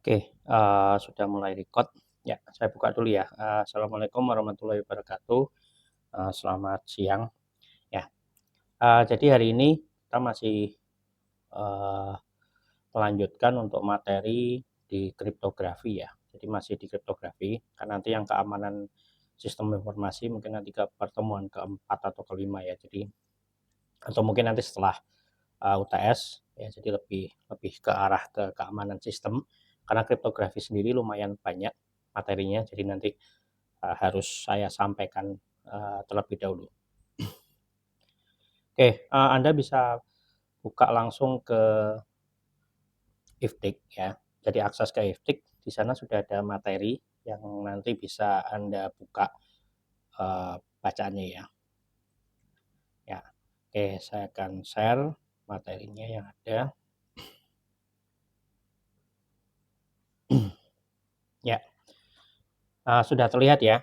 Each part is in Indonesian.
Oke, sudah mulai record. Ya, saya buka dulu ya. Assalamualaikum warahmatullahi wabarakatuh. Selamat siang. Ya, jadi hari ini kita masih eee, melanjutkan untuk materi di kriptografi ya. Jadi masih di kriptografi, kan nanti yang keamanan sistem informasi mungkin nanti ke pertemuan keempat atau kelima ya. Jadi atau mungkin nanti setelah UTS ya, jadi lebih lebih ke arah ke keamanan sistem karena kriptografi sendiri lumayan banyak materinya, jadi nanti harus saya sampaikan terlebih dahulu. Oke, Anda bisa buka langsung ke Iftik ya. Jadi akses ke Iftik, di sana sudah ada materi yang nanti bisa Anda buka bacaannya ya. Ya, oke, saya akan share materinya yang ada. Ya, sudah terlihat ya.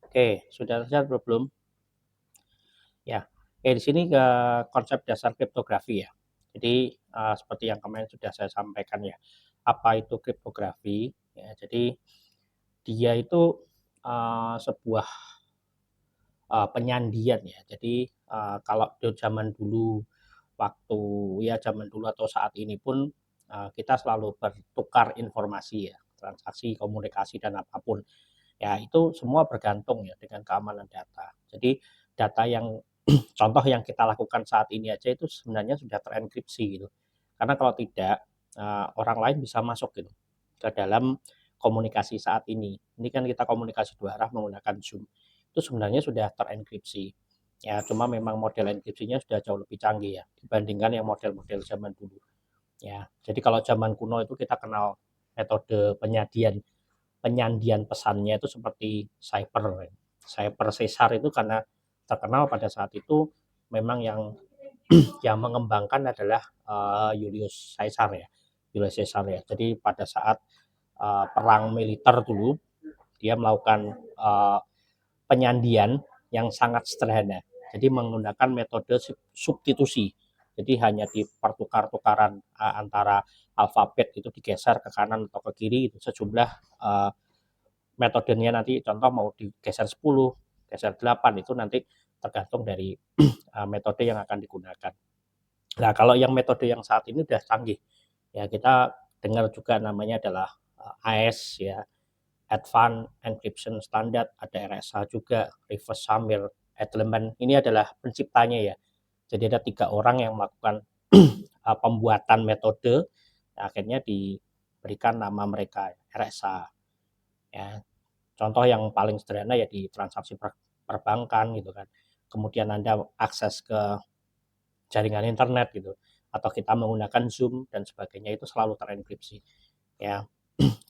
Oke, sudah terlihat belum? Ya, oke, di sini ke konsep dasar kriptografi ya. Jadi seperti yang kemarin sudah saya sampaikan ya, apa itu kriptografi? Ya, jadi dia itu sebuah penyandian ya. Jadi kalau di zaman dulu, waktu ya zaman dulu atau saat ini pun kita selalu bertukar informasi ya, transaksi, komunikasi dan apapun. Ya itu semua bergantung ya dengan keamanan data. Jadi data yang contoh yang kita lakukan saat ini aja itu sebenarnya sudah terenkripsi gitu. Karena kalau tidak, orang lain bisa masuk gitu ke dalam komunikasi saat ini. Ini kan kita komunikasi dua arah menggunakan Zoom. Itu sebenarnya sudah terenkripsi. Ya, cuma memang model enkripsinya sudah jauh lebih canggih ya dibandingkan yang model-model zaman dulu. Ya, jadi kalau zaman kuno itu kita kenal metode penyandian pesannya itu seperti Cypher. Cypher Caesar itu karena terkenal pada saat itu memang yang mengembangkan adalah Julius Caesar ya. Julius Caesar ya. Jadi pada saat perang militer dulu dia melakukan penyandian yang sangat sederhana. Jadi menggunakan metode substitusi. Jadi hanya dipertukar-tukaran antara alfabet itu digeser ke kanan atau ke kiri itu sejumlah metodenya nanti contoh mau digeser 10, geser 8 itu nanti tergantung dari metode yang akan digunakan. Nah, kalau yang metode yang saat ini udah canggih. Ya, kita dengar juga namanya adalah AES ya, Advanced Encryption Standard, ada RSA juga, Reverse Samir Edelman. Ini adalah penciptanya ya. Jadi ada 3 orang yang melakukan pembuatan metode, akhirnya diberikan nama mereka RSA. Ya, contoh yang paling sederhana ya di transaksi perbankan gitu kan. Kemudian Anda akses ke jaringan internet gitu atau kita menggunakan Zoom dan sebagainya itu selalu terenkripsi. Ya.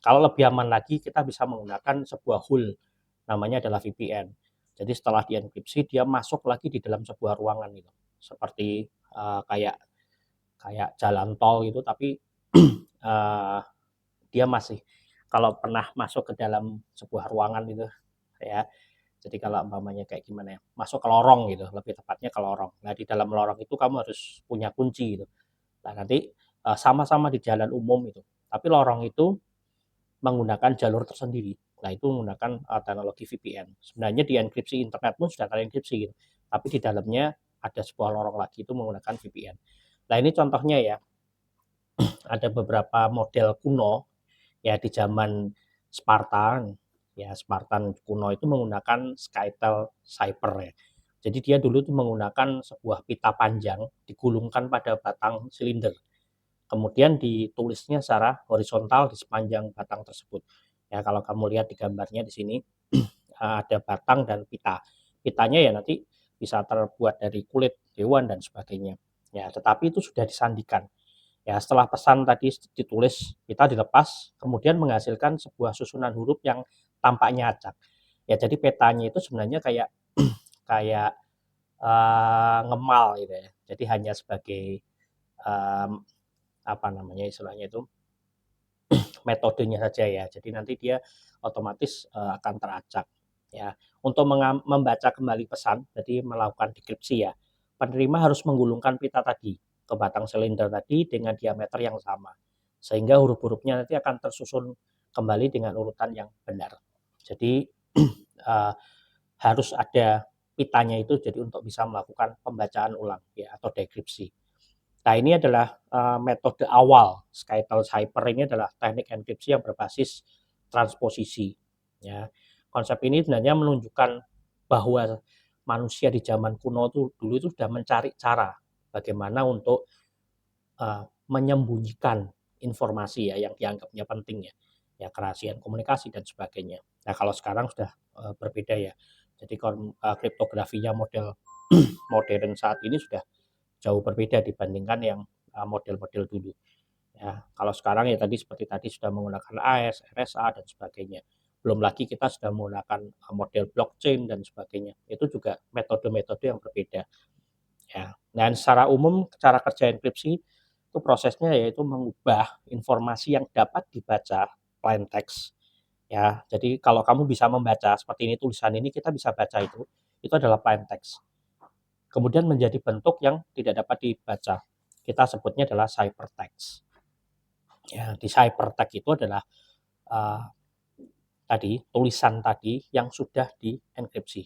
Kalau lebih aman lagi kita bisa menggunakan sebuah hole namanya adalah VPN. Jadi setelah dienkripsi dia masuk lagi di dalam sebuah ruangan gitu. Seperti kayak kayak jalan tol gitu tapi uh, dia masih kalau pernah masuk ke dalam sebuah ruangan gitu ya. Jadi kalau umpamanya kayak gimana ya, masuk ke lorong gitu, lebih tepatnya ke lorong. Nah, di dalam lorong itu kamu harus punya kunci gitu. Nah, nanti sama-sama di jalan umum itu. Tapi lorong itu menggunakan jalur tersendiri. Nah, itu menggunakan teknologi VPN. Sebenarnya di enkripsi internet pun sudah terenkripsi gitu. Tapi di dalamnya ada sebuah lorong lagi itu menggunakan VPN. Nah, ini contohnya ya, ada beberapa model kuno ya di zaman Spartan. Ya, Spartan kuno itu menggunakan Skytel Cypher ya. Jadi dia dulu itu menggunakan sebuah pita panjang digulungkan pada batang silinder. Kemudian ditulisnya secara horizontal di sepanjang batang tersebut. Ya, kalau kamu lihat di gambarnya di sini ada batang dan pita. Pitanya ya nanti bisa terbuat dari kulit hewan dan sebagainya. Ya, tetapi itu sudah disandikan. Ya, setelah pesan tadi ditulis, kita dilepas, kemudian menghasilkan sebuah susunan huruf yang tampaknya acak. Ya, jadi petanya itu sebenarnya kayak kayak ngemal gitu ya. Jadi hanya sebagai um, apa namanya istilahnya itu metodenya saja ya. Jadi nanti dia otomatis akan teracak ya. Untuk membaca kembali pesan, jadi melakukan dekripsi ya. Penerima harus menggulungkan pita tadi. ke batang silinder tadi dengan diameter yang sama. Sehingga huruf-hurufnya nanti akan tersusun kembali dengan urutan yang benar. Jadi harus ada pitanya itu jadi untuk bisa melakukan pembacaan ulang ya atau dekripsi. Nah, ini adalah metode awal Skytale Cipher ini adalah teknik enkripsi yang berbasis transposisi. Ya, konsep ini sebenarnya menunjukkan bahwa manusia di zaman kuno itu dulu itu sudah mencari cara bagaimana untuk menyembunyikan informasi ya yang dianggapnya penting ya kerahasiaan komunikasi dan sebagainya. Nah, kalau sekarang sudah berbeda ya. Jadi kriptografinya model modern saat ini sudah jauh berbeda dibandingkan yang model-model dulu. Ya, kalau sekarang ya tadi seperti tadi sudah menggunakan AES, RSA dan sebagainya. Belum lagi kita sudah menggunakan model blockchain dan sebagainya. Itu juga metode-metode yang berbeda. Ya. Dan secara umum cara kerja enkripsi itu prosesnya yaitu mengubah informasi yang dapat dibaca plain text. Ya, jadi kalau kamu bisa membaca seperti ini tulisan ini kita bisa baca itu adalah plain text. Kemudian menjadi bentuk yang tidak dapat dibaca. Kita sebutnya adalah ciphertext. Ya, di ciphertext itu adalah tulisan tadi yang sudah dienkripsi.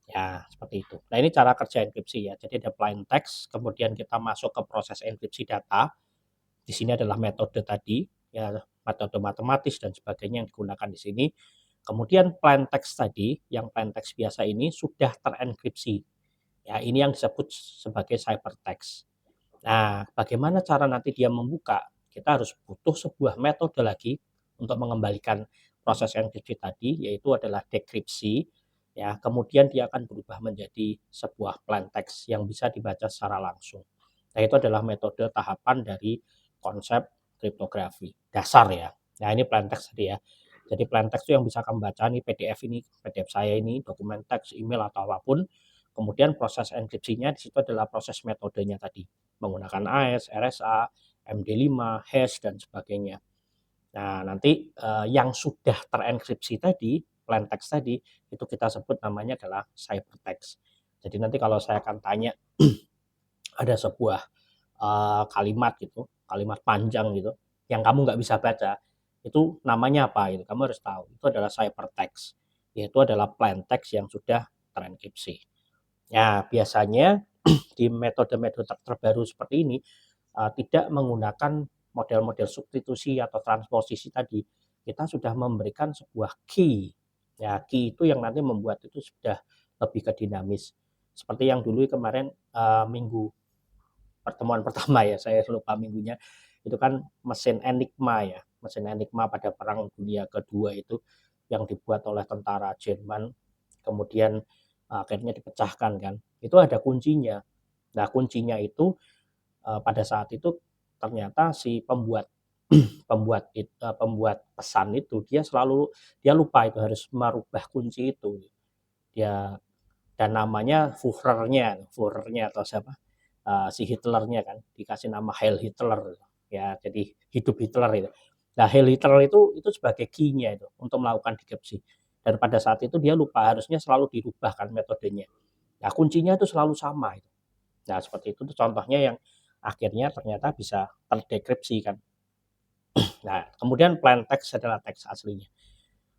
Ya, seperti itu. Nah, ini cara kerja enkripsi ya. Jadi ada plain text, kemudian kita masuk ke proses enkripsi data. Di sini adalah metode tadi, ya metode matematis dan sebagainya yang digunakan di sini. Kemudian plain text tadi, yang plain text biasa ini sudah terenkripsi. Ya, ini yang disebut sebagai ciphertext. Nah, bagaimana cara nanti dia membuka? Kita harus butuh sebuah metode lagi untuk mengembalikan proses enkripsi tadi, yaitu adalah dekripsi. Ya, kemudian dia akan berubah menjadi sebuah plain text yang bisa dibaca secara langsung. Nah, itu adalah metode tahapan dari konsep kriptografi dasar ya. Nah, ini plain text tadi ya. Jadi plain text itu yang bisa kamu baca nih PDF saya ini, dokumen teks, email atau apapun. Kemudian proses enkripsinya di situ adalah proses metodenya tadi menggunakan AES, RSA, MD5, hash dan sebagainya. Nah, nanti yang sudah terenkripsi tadi, plain text tadi, itu kita sebut namanya adalah ciphertext. Jadi nanti kalau saya akan tanya ada sebuah kalimat gitu, kalimat panjang gitu, yang kamu nggak bisa baca, itu namanya apa gitu, kamu harus tahu. Itu adalah ciphertext, yaitu adalah plain text yang sudah terenkripsi. Ya, biasanya di metode-metode terbaru seperti ini tidak menggunakan model-model substitusi atau transposisi tadi. Kita sudah memberikan sebuah key. Ya, key itu yang nanti membuat itu sudah lebih ke dinamis. Seperti yang dulu kemarin minggu pertemuan pertama ya, saya lupa minggunya, itu kan mesin Enigma ya, mesin Enigma pada Perang Dunia Kedua itu yang dibuat oleh tentara Jerman, kemudian akhirnya dipecahkan kan, itu ada kuncinya. Nah, kuncinya itu pada saat itu ternyata si pembuat pembuat pesan itu dia lupa itu harus merubah kunci itu. Dia dan namanya Führernya atau siapa si Hitlernya kan dikasih nama Heil Hitler ya, jadi hidup Hitler itu. Nah, Heil Hitler itu sebagai key-nya itu untuk melakukan dekripsi. Dan pada saat itu dia lupa harusnya selalu dirubah kan metodenya. Nah, kuncinya itu selalu sama itu. Nah, seperti itu tuh contohnya yang akhirnya ternyata bisa terdekripsi kan. Nah, kemudian plain text adalah teks aslinya.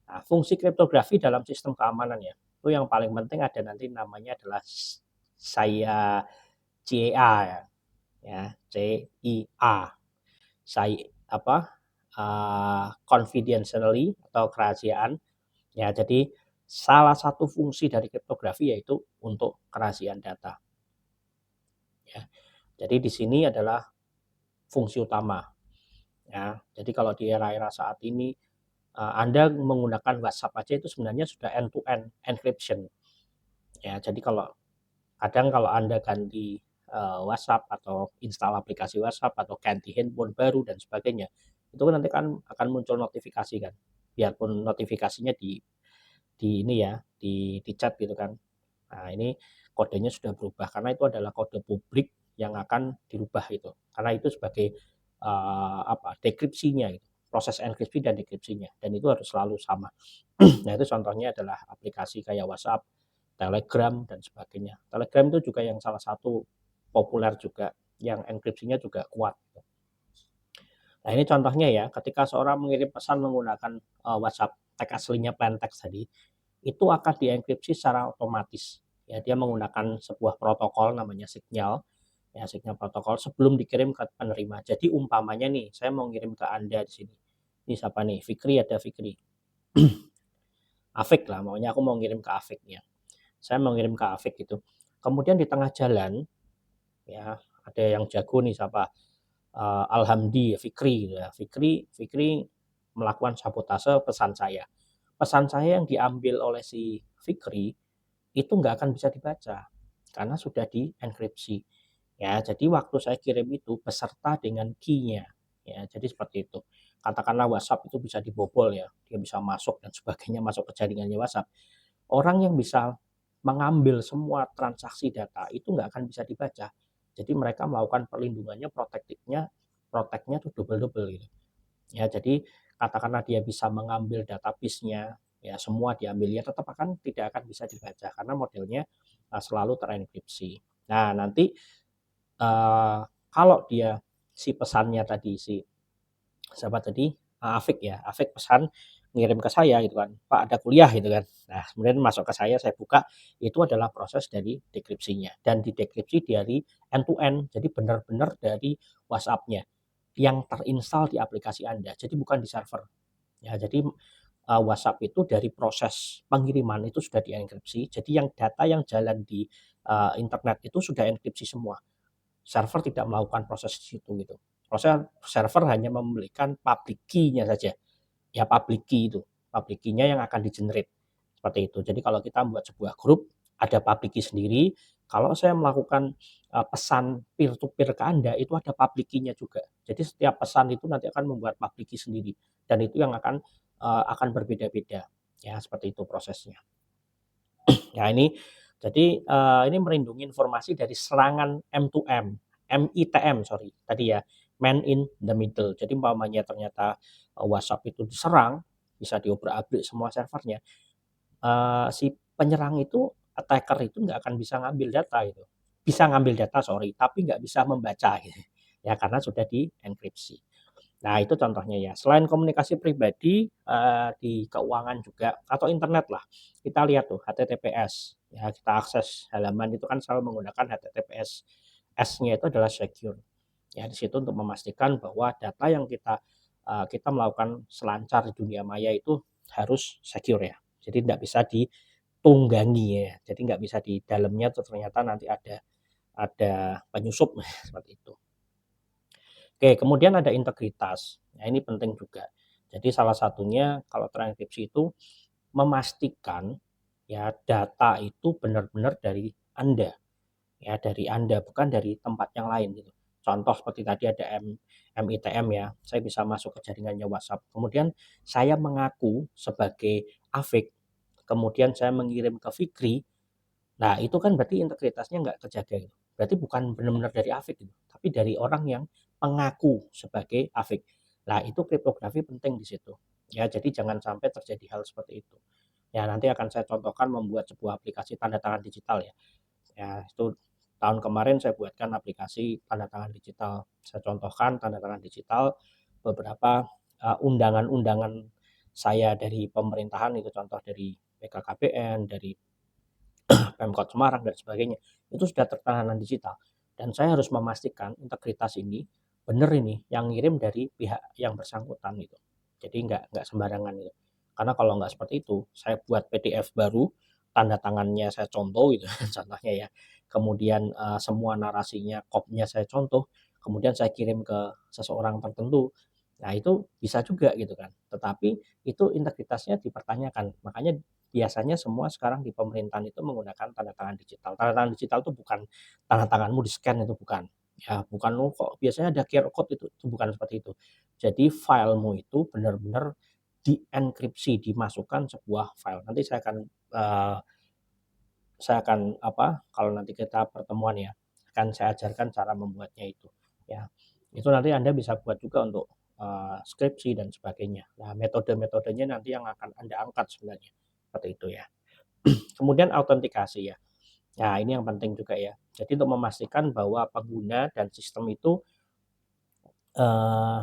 Nah, fungsi kriptografi dalam sistem keamanan ya, itu yang paling penting ada nanti namanya adalah saya CIA ya, CIA. Saya apa? Confidentially atau kerahasiaan. Ya, jadi salah satu fungsi dari kriptografi yaitu untuk kerahasiaan data. Ya. Jadi di sini adalah fungsi utama. Ya, jadi kalau di era-era saat ini Anda menggunakan WhatsApp aja itu sebenarnya sudah end to end encryption. Ya, jadi kadang kalau Anda ganti WhatsApp atau install aplikasi WhatsApp atau ganti handphone baru dan sebagainya, itu kan nanti kan akan muncul notifikasi kan. Biarpun notifikasinya di ini ya, di chat gitu kan. Nah, ini kodenya sudah berubah karena itu adalah kode publik yang akan dirubah itu. Karena itu sebagai dekripsinya gitu. Proses enkripsi dan dekripsinya dan itu harus selalu sama. Nah, itu contohnya adalah aplikasi kayak WhatsApp, Telegram dan sebagainya. Telegram itu juga yang salah satu populer juga yang enkripsinya juga kuat. Nah, ini contohnya ya, ketika seorang mengirim pesan menggunakan WhatsApp, teks aslinya plain text tadi, itu akan dienkripsi secara otomatis. Ya, dia menggunakan sebuah protokol namanya Signal, ya Signal protokol sebelum dikirim ke penerima. Jadi umpamanya nih, saya mau ngirim ke Anda di sini. Ini siapa nih? Fikri, ada Fikri. Afik lah, maunya aku mau ngirim ke Afiknya. Saya mau ngirim ke Afik gitu. Kemudian di tengah jalan, ya ada yang jago nih siapa? Alhamdi, Fikri, gitu ya. Fikri melakukan sabotase pesan saya. Pesan saya yang diambil oleh si Fikri itu nggak akan bisa dibaca karena sudah dienkripsi. Ya, jadi waktu saya kirim itu beserta dengan key-nya. Ya, jadi seperti itu. Katakanlah WhatsApp itu bisa dibobol ya, dia bisa masuk dan sebagainya, masuk ke jaringannya WhatsApp. Orang yang bisa mengambil semua transaksi data itu nggak akan bisa dibaca. Jadi mereka melakukan perlindungannya, proteknya tuh double-double gitu. Ya, jadi katakanlah dia bisa mengambil database-nya, ya semua diambil, ya tetap tidak akan bisa dibaca karena modelnya selalu terenkripsi. Nah, nanti kalau dia si pesannya tadi si siapa tadi, Afik ya, Afik pesan ngirim ke saya gitu kan, "Pak ada kuliah," gitu kan. Nah kemudian masuk ke saya buka, itu adalah proses dari dekripsinya dan didekripsi dari end to end, jadi benar-benar dari WhatsApp-nya yang terinstall di aplikasi Anda, jadi bukan di server. Ya jadi, WhatsApp itu dari proses pengiriman itu sudah dienkripsi, jadi yang data yang jalan di, internet itu sudah enkripsi semua. Server tidak melakukan proses di situ gitu. Proses server hanya memberikan public key-nya saja. Ya public key itu, public key-nya yang akan di-generate seperti itu. Jadi kalau kita membuat sebuah grup ada public key sendiri, kalau saya melakukan pesan peer to peer ke Anda itu ada public key-nya juga. Jadi setiap pesan itu nanti akan membuat public key sendiri dan itu yang akan berbeda-beda. Ya seperti itu prosesnya. Ya ini jadi ini melindungi informasi dari serangan M2M, MITM sorry tadi ya, man in the middle. Jadi umpamanya ternyata WhatsApp itu diserang, bisa diobrak-abrik semua servernya, si penyerang itu, attacker itu nggak akan bisa ngambil data itu. Bisa ngambil data sorry, tapi nggak bisa membaca gitu. Ya karena sudah dienkripsi. Nah, itu contohnya ya. Selain komunikasi pribadi, di keuangan juga atau internet lah, kita lihat tuh HTTPS, ya kita akses halaman itu kan selalu menggunakan HTTPS. S-nya itu adalah secure. Ya di situ untuk memastikan bahwa data yang kita melakukan selancar di dunia maya itu harus secure ya. Jadi tidak bisa ditunggangi ya. Jadi nggak bisa di dalamnya tuh ternyata nanti ada penyusup seperti itu. Oke, kemudian ada integritas. Nah, ini penting juga. Jadi salah satunya kalau terenkripsi itu memastikan ya data itu benar-benar dari Anda. Ya, dari Anda bukan dari tempat yang lain gitu. Contoh seperti tadi ada MITM ya, saya bisa masuk ke jaringannya WhatsApp. Kemudian saya mengaku sebagai Afik, kemudian saya mengirim ke Fikri. Nah, itu kan berarti integritasnya nggak terjaga gitu. Berarti bukan benar-benar dari Afik gitu, tapi dari orang yang mengaku sebagai Afik. Nah, itu kriptografi penting di situ. Ya, jadi jangan sampai terjadi hal seperti itu. Ya, nanti akan saya contohkan membuat sebuah aplikasi tanda tangan digital ya. Ya, itu tahun kemarin saya buatkan aplikasi tanda tangan digital. Saya contohkan tanda tangan digital beberapa undangan-undangan saya dari pemerintahan itu contoh dari BKKBN, dari Pemkot Semarang dan sebagainya, itu sudah tertanam digital. Dan saya harus memastikan integritas ini benar ini yang ngirim dari pihak yang bersangkutan gitu. Jadi nggak sembarangan gitu. Karena kalau nggak seperti itu, saya buat PDF baru, tanda tangannya saya contoh gitu contohnya ya. Kemudian semua narasinya, kopnya saya contoh, kemudian saya kirim ke seseorang tertentu. Nah, itu bisa juga gitu kan. Tetapi itu integritasnya dipertanyakan. Makanya biasanya semua sekarang di pemerintahan itu menggunakan tanda tangan digital. Tanda tangan digital itu bukan tanda tanganmu di-scan itu bukan. Ya, bukan lo kok biasanya ada QR code itu bukan seperti itu. Jadi filemu itu benar-benar dienkripsi, dimasukkan sebuah file. Nanti eee, saya akan apa, kalau nanti kita pertemuan ya, akan saya ajarkan cara membuatnya itu, ya. Itu nanti Anda bisa buat juga untuk, skripsi dan sebagainya. Nah, metode-metodenya nanti yang akan Anda angkat sebenarnya, seperti itu ya. Kemudian autentikasi ya. Nah, ini yang penting juga ya. Jadi untuk memastikan bahwa pengguna dan sistem itu eh,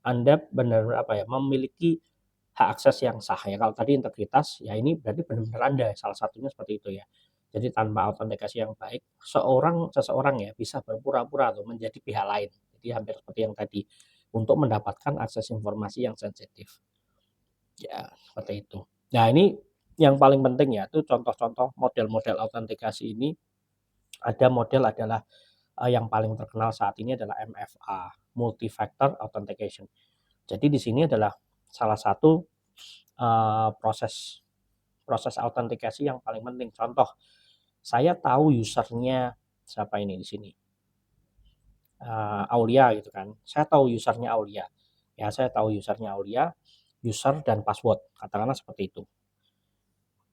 Anda benar apa ya, memiliki hak akses yang sah ya. Kalau tadi integritas, ya ini berarti benar-benar Anda, salah satunya seperti itu ya. Jadi tanpa autentikasi yang baik, seseorang ya bisa berpura-pura atau menjadi pihak lain. Jadi hampir seperti yang tadi, untuk mendapatkan akses informasi yang sensitif. Ya, seperti itu. Nah, ini yang paling penting ya, itu contoh-contoh model-model autentikasi ini. Ada model adalah yang paling terkenal saat ini adalah MFA, Multi Factor Authentication. Jadi di sini adalah salah satu proses proses autentikasi yang paling penting. Contoh, saya tahu usernya siapa ini di sini, Aulia gitu kan. Saya tahu usernya Aulia. Ya, saya tahu usernya Aulia, user dan password, katakanlah seperti itu.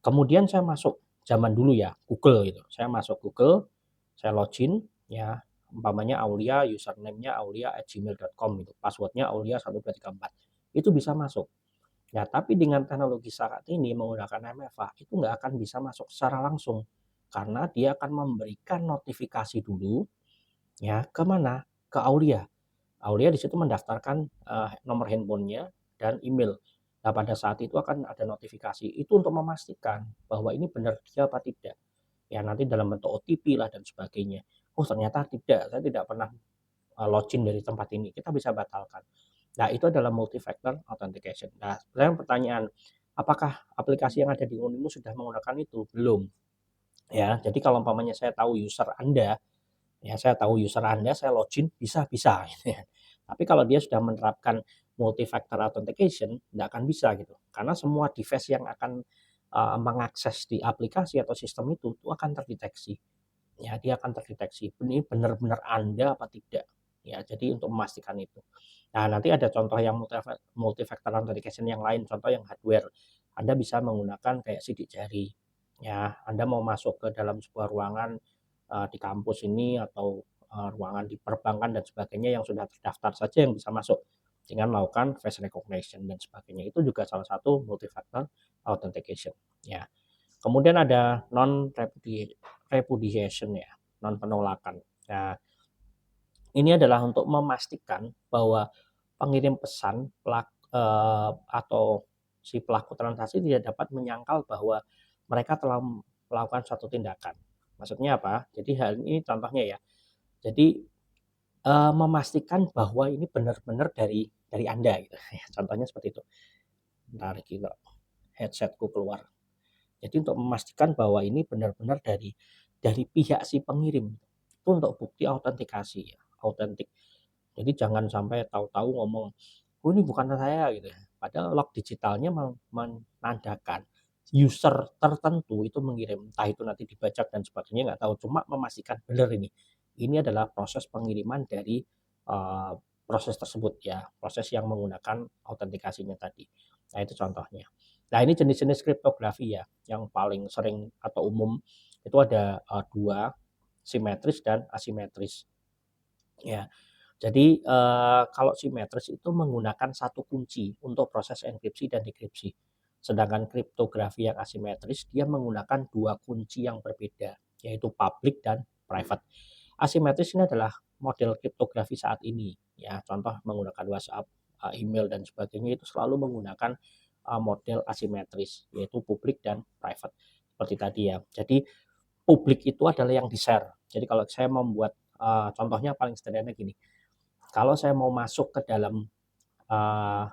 Kemudian saya masuk zaman dulu ya, Google gitu. Saya masuk Google, saya login ya, umpamanya Aulia, username-nya aulia@gmail.com gitu. Passwordnya aulia1234. Itu bisa masuk. Ya, tapi dengan teknologi saat ini menggunakan MFA itu nggak akan bisa masuk secara langsung karena dia akan memberikan notifikasi dulu ya ke mana? Ke Aulia. Aulia di situ mendaftarkan nomor handphonenya dan email. Nah, pada saat itu akan ada notifikasi. Itu untuk memastikan bahwa ini benar dia apa tidak. Ya, nanti dalam bentuk OTP lah dan sebagainya. Oh, ternyata tidak. Saya tidak pernah login dari tempat ini. Kita bisa batalkan. Nah, itu adalah multi-factor authentication. Nah, sebenarnya pertanyaan, apakah aplikasi yang ada di Unimus sudah menggunakan itu? Belum. Ya, jadi kalau umpamanya saya tahu user Anda, ya saya tahu user Anda, saya login, bisa gitu ya. Tapi kalau dia sudah menerapkan multi-factor authentication, nggak akan bisa gitu. Karena semua device yang akan mengakses di aplikasi atau sistem itu akan terdeteksi. Ya, dia akan terdeteksi, ini benar-benar Anda apa tidak. Ya, jadi untuk memastikan itu. Nah, nanti ada contoh yang multi-factor authentication yang lain, contoh yang hardware. Anda bisa menggunakan kayak sidik jari. Ya, Anda mau masuk ke dalam sebuah ruangan di kampus ini atau ruangan di perbankan dan sebagainya yang sudah terdaftar saja yang bisa masuk dengan melakukan face recognition dan sebagainya. Itu juga salah satu multi-factor authentication. Ya. Kemudian ada non repudiation ya, non penolakan. Nah, ini adalah untuk memastikan bahwa pengirim pesan atau si pelaku transaksi tidak dapat menyangkal bahwa mereka telah melakukan suatu tindakan. Maksudnya apa? Jadi hal ini contohnya ya. Jadi memastikan bahwa ini benar-benar dari Anda gitu. Ya, contohnya seperti itu. Bentar gitu, headsetku keluar. Jadi untuk memastikan bahwa ini benar-benar dari pihak si pengirim. Itu untuk bukti autentikasi ya, autentik. Jadi jangan sampai tahu-tahu ngomong, "Oh, ini bukan saya," gitu ya. Padahal log digitalnya menandakan user tertentu itu mengirim, entah itu nanti dibajak dan sebagainya nggak tahu, cuma memastikan benar ini. Ini adalah proses pengiriman dari proses tersebut ya, proses yang menggunakan autentikasinya tadi. Nah, itu contohnya. Nah, ini jenis-jenis kriptografi ya, yang paling sering atau umum itu ada 2, simetris dan asimetris. Ya. Jadi kalau simetris itu menggunakan satu kunci untuk proses enkripsi dan dekripsi. Sedangkan kriptografi yang asimetris dia menggunakan dua kunci yang berbeda, yaitu public dan private. Asimetris ini adalah model kriptografi saat ini. Ya, contoh menggunakan WhatsApp, email dan sebagainya itu selalu menggunakan model asimetris, yaitu public dan private. Seperti tadi ya. Jadi publik itu adalah yang di-share. Jadi kalau saya membuat contohnya paling sederhana gini, kalau saya mau masuk ke dalam uh,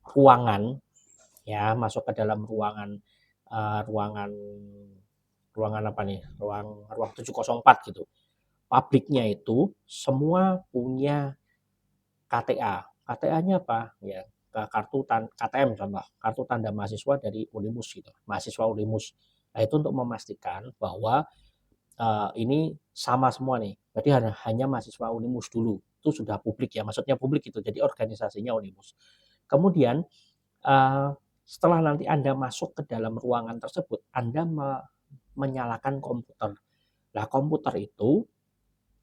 ruangan, ya masuk ke dalam ruangan ruangan ruangan apa nih, ruang ruang 704 gitu. Pabriknya itu semua punya KTA. KTA-nya apa? Ya, kartu KTM contoh, kartu tanda mahasiswa dari Unimus gitu, mahasiswa Unimus. Nah, itu untuk memastikan bahwa ini sama semua nih. Jadi hanya mahasiswa Unimus dulu. Itu sudah publik ya, maksudnya publik itu. Jadi organisasinya Unimus. Kemudian setelah nanti Anda masuk ke dalam ruangan tersebut, Anda menyalakan komputer. Nah, komputer itu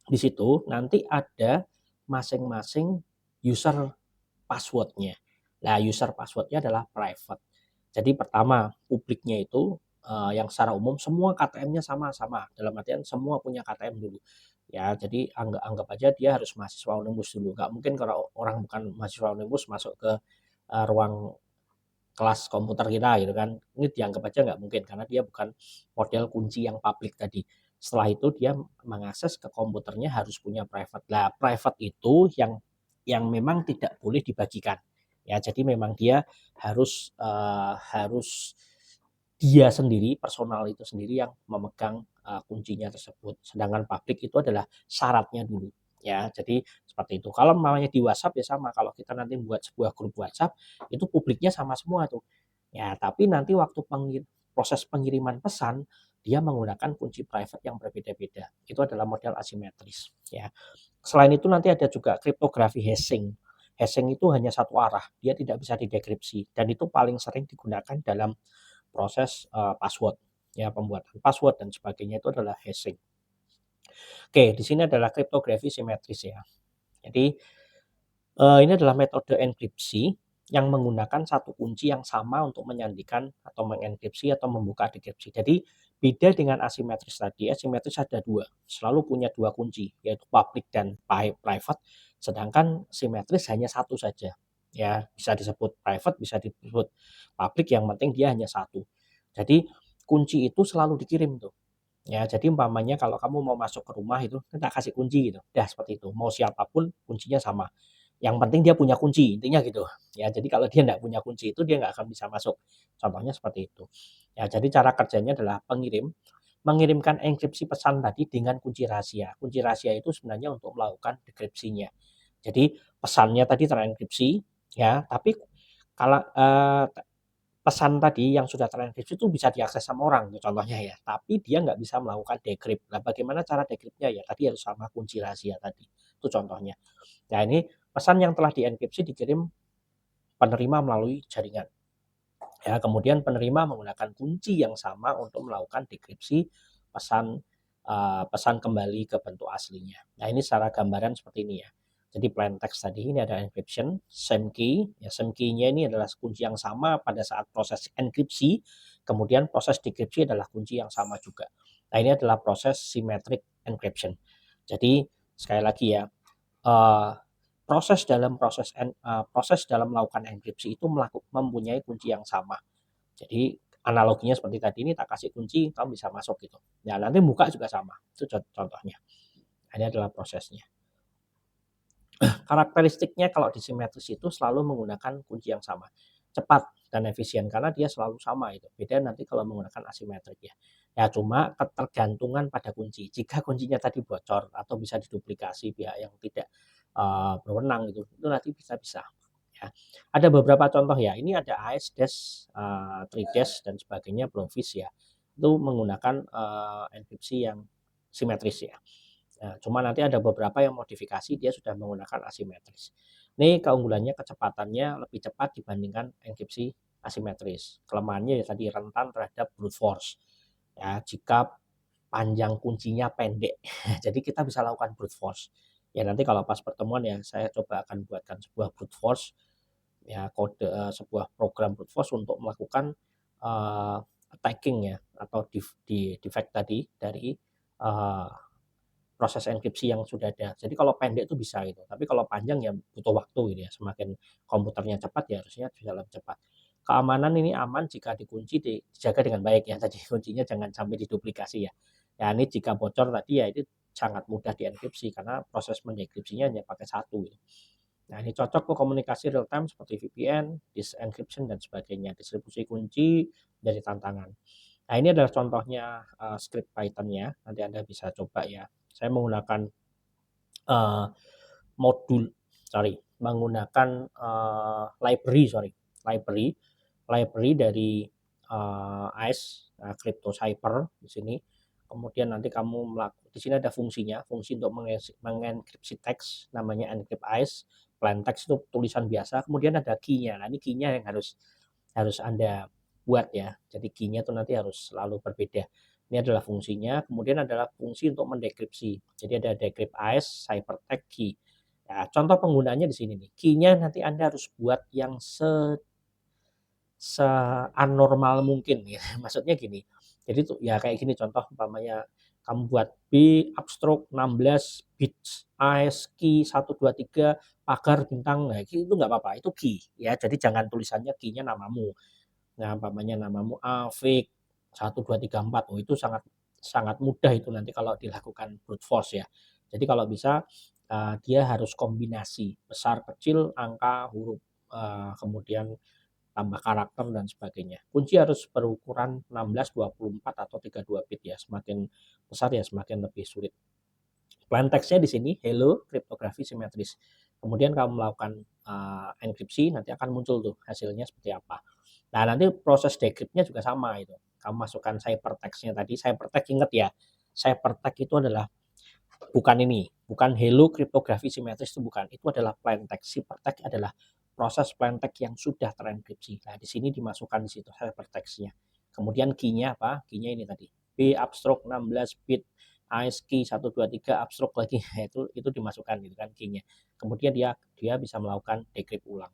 di situ nanti ada masing-masing user passwordnya. Nah, user passwordnya adalah private. Jadi pertama publiknya itu yang secara umum semua KTM-nya sama-sama, dalam artian semua punya KTM dulu. Ya, jadi anggap aja dia harus mahasiswa Unimus dulu, nggak mungkin kalau orang bukan mahasiswa Unimus masuk ke, ruang kelas komputer kita gitu kan, ini dianggap aja nggak mungkin karena dia bukan model kunci yang publik tadi. Setelah itu dia mengakses ke komputernya harus punya private. Nah, private itu yang memang tidak boleh dibagikan. Ya, jadi memang dia harus dia sendiri, personal itu sendiri yang memegang kuncinya tersebut. Sedangkan publik itu adalah syaratnya dulu. Ya, jadi seperti itu. Kalau namanya di WhatsApp ya sama. Kalau kita nanti buat sebuah grup WhatsApp, itu publiknya sama semua tuh. Ya, tapi nanti waktu proses pengiriman pesan, dia menggunakan kunci private yang berbeda-beda. Itu adalah model asimetris. Ya. Selain itu nanti ada juga kriptografi hashing. Hashing itu hanya satu arah, dia tidak bisa didekripsi dan itu paling sering digunakan dalam proses password, ya pembuatan password dan sebagainya itu adalah hashing. Oke, di sini adalah kriptografi simetris ya. Jadi ini adalah metode enkripsi yang menggunakan satu kunci yang sama untuk menyandikan atau mengenkripsi atau membuka dekripsi. Jadi beda dengan asimetris tadi, asimetris ada dua, selalu punya dua kunci, yaitu public dan private, sedangkan simetris hanya satu saja. Ya, bisa disebut private, bisa disebut public, yang penting dia hanya satu. Jadi kunci itu selalu dikirim tuh. Ya, jadi umpamanya kalau kamu mau masuk ke rumah itu, kita kasih kunci gitu. Dah seperti itu. Mau siapapun kuncinya sama. Yang penting dia punya kunci, intinya gitu. Ya, jadi kalau dia nggak punya kunci itu dia nggak akan bisa masuk. Contohnya seperti itu. Ya, jadi cara kerjanya adalah pengirim mengirimkan enkripsi pesan tadi dengan kunci rahasia. Kunci rahasia itu sebenarnya untuk melakukan dekripsinya. Jadi pesannya tadi terenkripsi, ya, tapi kalau pesan tadi yang sudah terenkripsi itu bisa diakses sama orang, contohnya ya, tapi dia nggak bisa melakukan decrypt. Nah, bagaimana cara decryptnya ya? Tadi harus sama kunci rahasia tadi. Itu contohnya. Nah, ini pesan yang telah dienkripsi dikirim penerima melalui jaringan. Ya, kemudian penerima menggunakan kunci yang sama untuk melakukan dekripsi pesan pesan kembali ke bentuk aslinya. Nah, ini secara gambaran seperti ini ya. Jadi plain text tadi ini ada encryption, same key. Ya, same key-nya ini adalah kunci yang sama pada saat proses enkripsi. Kemudian proses dekripsi adalah kunci yang sama juga. Nah, ini adalah proses symmetric encryption. Jadi sekali lagi ya, uh, proses dalam melakukan enkripsi itu mempunyai kunci yang sama. Jadi analoginya seperti tadi ini tak kasih kunci, kamu bisa masuk gitu. Ya nanti buka juga sama. Itu contohnya. Ini adalah prosesnya. Karakteristiknya kalau di simetris itu selalu menggunakan kunci yang sama. Cepat dan efisien karena dia selalu sama itu. Beda nanti kalau menggunakan asimetrik ya. Ya cuma ketergantungan pada kunci. Jika kuncinya tadi bocor atau bisa diduplikasi pihak yang tidak berwenang itu nanti bisa-bisa. Ya. Ada beberapa contoh ya. Ini ada AS dash, 3 dash dan sebagainya, Blowfish ya. Itu menggunakan enkripsi yang simetris ya. Nah, cuma nanti ada beberapa yang modifikasi dia sudah menggunakan asimetris. Ini keunggulannya kecepatannya lebih cepat dibandingkan enkripsi asimetris. Kelemahannya ya tadi rentan terhadap brute force. Ya, jika panjang kuncinya pendek. Jadi kita bisa lakukan brute force. Ya nanti kalau pas pertemuan ya saya coba akan buatkan sebuah brute force ya kode sebuah program brute force untuk melakukan attacking ya atau defect tadi dari uh, proses enkripsi yang sudah ada. Jadi kalau pendek itu bisa gitu, tapi kalau panjang ya butuh waktu gitu ya. Semakin komputernya cepat ya harusnya bisa lebih cepat. Keamanan ini aman jika dikunci dijaga dengan baik ya. Tadi kuncinya jangan sampai diduplikasi ya. Ya ini jika bocor tadi ya itu sangat mudah dienkripsi karena proses mendekripsinya hanya pakai satu gitu. Nah, ini cocok untuk komunikasi real time seperti VPN, disk encryption dan sebagainya. Distribusi kunci dari tantangan. Nah, ini adalah contohnya script Python-nya. Nanti Anda bisa coba ya. Saya menggunakan uh, modul, menggunakan library dari ICE, Crypto Cypher di sini. Kemudian nanti kamu di sini ada fungsinya, fungsi untuk mengenkripsi teks namanya encrypt ICE. Plain text itu tulisan biasa. Kemudian ada key-nya. Nah, ini key-nya yang harus Anda buat ya. Jadi key-nya itu nanti harus selalu berbeda. Ini adalah fungsinya. Kemudian adalah fungsi untuk mendekripsi. Jadi ada decrypt ICE, ciphertext, key. Ya, contoh penggunaannya di sini nih. Key-nya nanti Anda harus buat yang se-anormal mungkin ya. Maksudnya gini, Jadi tuh ya kayak gini contoh umpamanya kamu buat B upstroke 16 bits ASCII 123 pagar bintang, nah itu nggak apa-apa, itu key ya. Jadi jangan tulisannya key-nya namamu. Nah, umpamanya namamu Afik 1234, oh itu sangat sangat mudah itu nanti kalau dilakukan brute force ya. Jadi kalau bisa dia harus kombinasi besar kecil angka huruf kemudian tambah karakter dan sebagainya. Kunci harus berukuran 16, 24 atau 32 bit ya. Semakin besar ya semakin lebih sulit. Plain text-nya di sini hello kriptografi simetris. Kemudian kamu melakukan enkripsi, nanti akan muncul tuh hasilnya seperti apa. Nah, nanti proses decrypt-nya juga sama itu. Kamu masukkan ciphertext-nya tadi. Ciphertext ingat ya. Ciphertext itu adalah bukan ini, bukan hello kriptografi simetris itu bukan. Itu adalah plain text. Ciphertext adalah proses plain text yang sudah terenkripsi. Nah, di sini dimasukkan di situ ciphertext-nya. Kemudian key-nya apa? Key-nya ini tadi. B upstroke 16 bit ASCII 123 upstroke lagi. Itu dimasukkan gitu kan key-nya. Kemudian dia bisa melakukan decrypt ulang.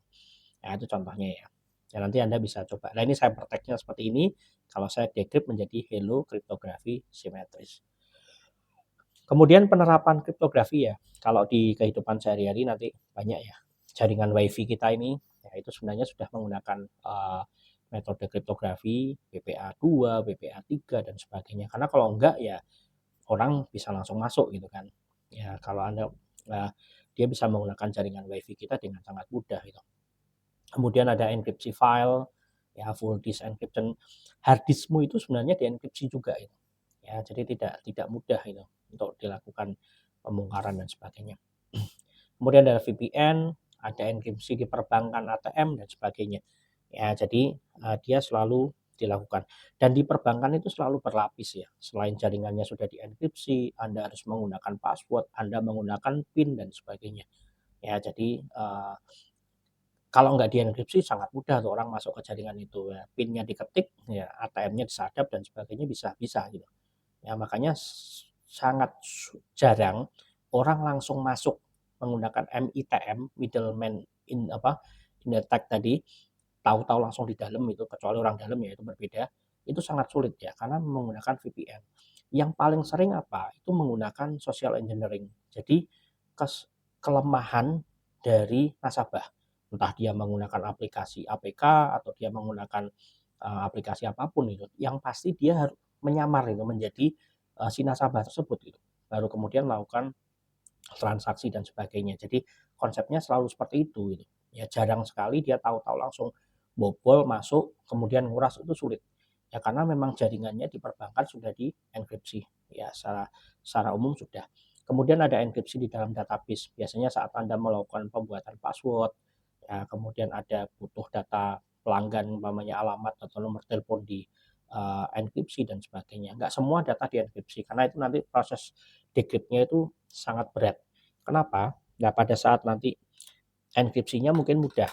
Nah, itu contohnya ya. Ya, nanti Anda bisa coba. Nah, ini saya prakteknya seperti ini. Kalau saya decrypt menjadi hello kriptografi simetris. Kemudian penerapan kriptografi ya. Kalau di kehidupan sehari-hari nanti banyak ya. Jaringan WiFi kita ini, ya itu sebenarnya sudah menggunakan metode kriptografi, BPA2, BPA3 dan sebagainya. Karena kalau enggak ya orang bisa langsung masuk gitu kan. Ya kalau Anda dia bisa menggunakan jaringan WiFi kita dengan sangat mudah gitu. Kemudian ada enkripsi file, ya full disk encryption. Hard diskmu itu sebenarnya dienkripsi juga itu. Ya, jadi tidak mudah itu untuk dilakukan pembongkaran dan sebagainya. Kemudian ada VPN, ada enkripsi di perbankan ATM dan sebagainya. Ya, jadi dia selalu dilakukan. Dan di perbankan itu selalu berlapis ya. Selain jaringannya sudah dienkripsi, Anda harus menggunakan password, Anda menggunakan PIN dan sebagainya. Ya, jadi kalau nggak dienkripsi sangat mudah tuh orang masuk ke jaringan itu ya. PIN-nya diketik, ya ATM-nya disadap dan sebagainya bisa gitu. Ya makanya sangat jarang orang langsung masuk menggunakan MITM, middleman in apa in attack tadi, tahu-tahu langsung di dalam itu kecuali orang dalam ya itu berbeda. Itu sangat sulit ya karena menggunakan VPN. Yang paling sering apa? Itu menggunakan social engineering. Jadi kelemahan dari nasabah entah dia menggunakan aplikasi APK atau dia menggunakan aplikasi apapun itu, yang pasti dia harus menyamar itu menjadi si nasabah tersebut gitu. Baru kemudian melakukan transaksi dan sebagainya. Jadi konsepnya selalu seperti itu gitu. Ya jarang sekali dia tahu-tahu langsung bobol masuk kemudian nguras itu sulit. Ya karena memang jaringannya di perbankan sudah dienkripsi ya secara umum sudah. Kemudian ada enkripsi di dalam database. Biasanya saat Anda melakukan pembuatan password, ya kemudian ada butuh data pelanggan umpamanya alamat atau nomor telepon di enkripsi dan sebagainya. Enggak semua data dienkripsi karena itu nanti proses decrypt-nya itu sangat berat. Kenapa? Nah, pada saat nanti enkripsinya mungkin mudah,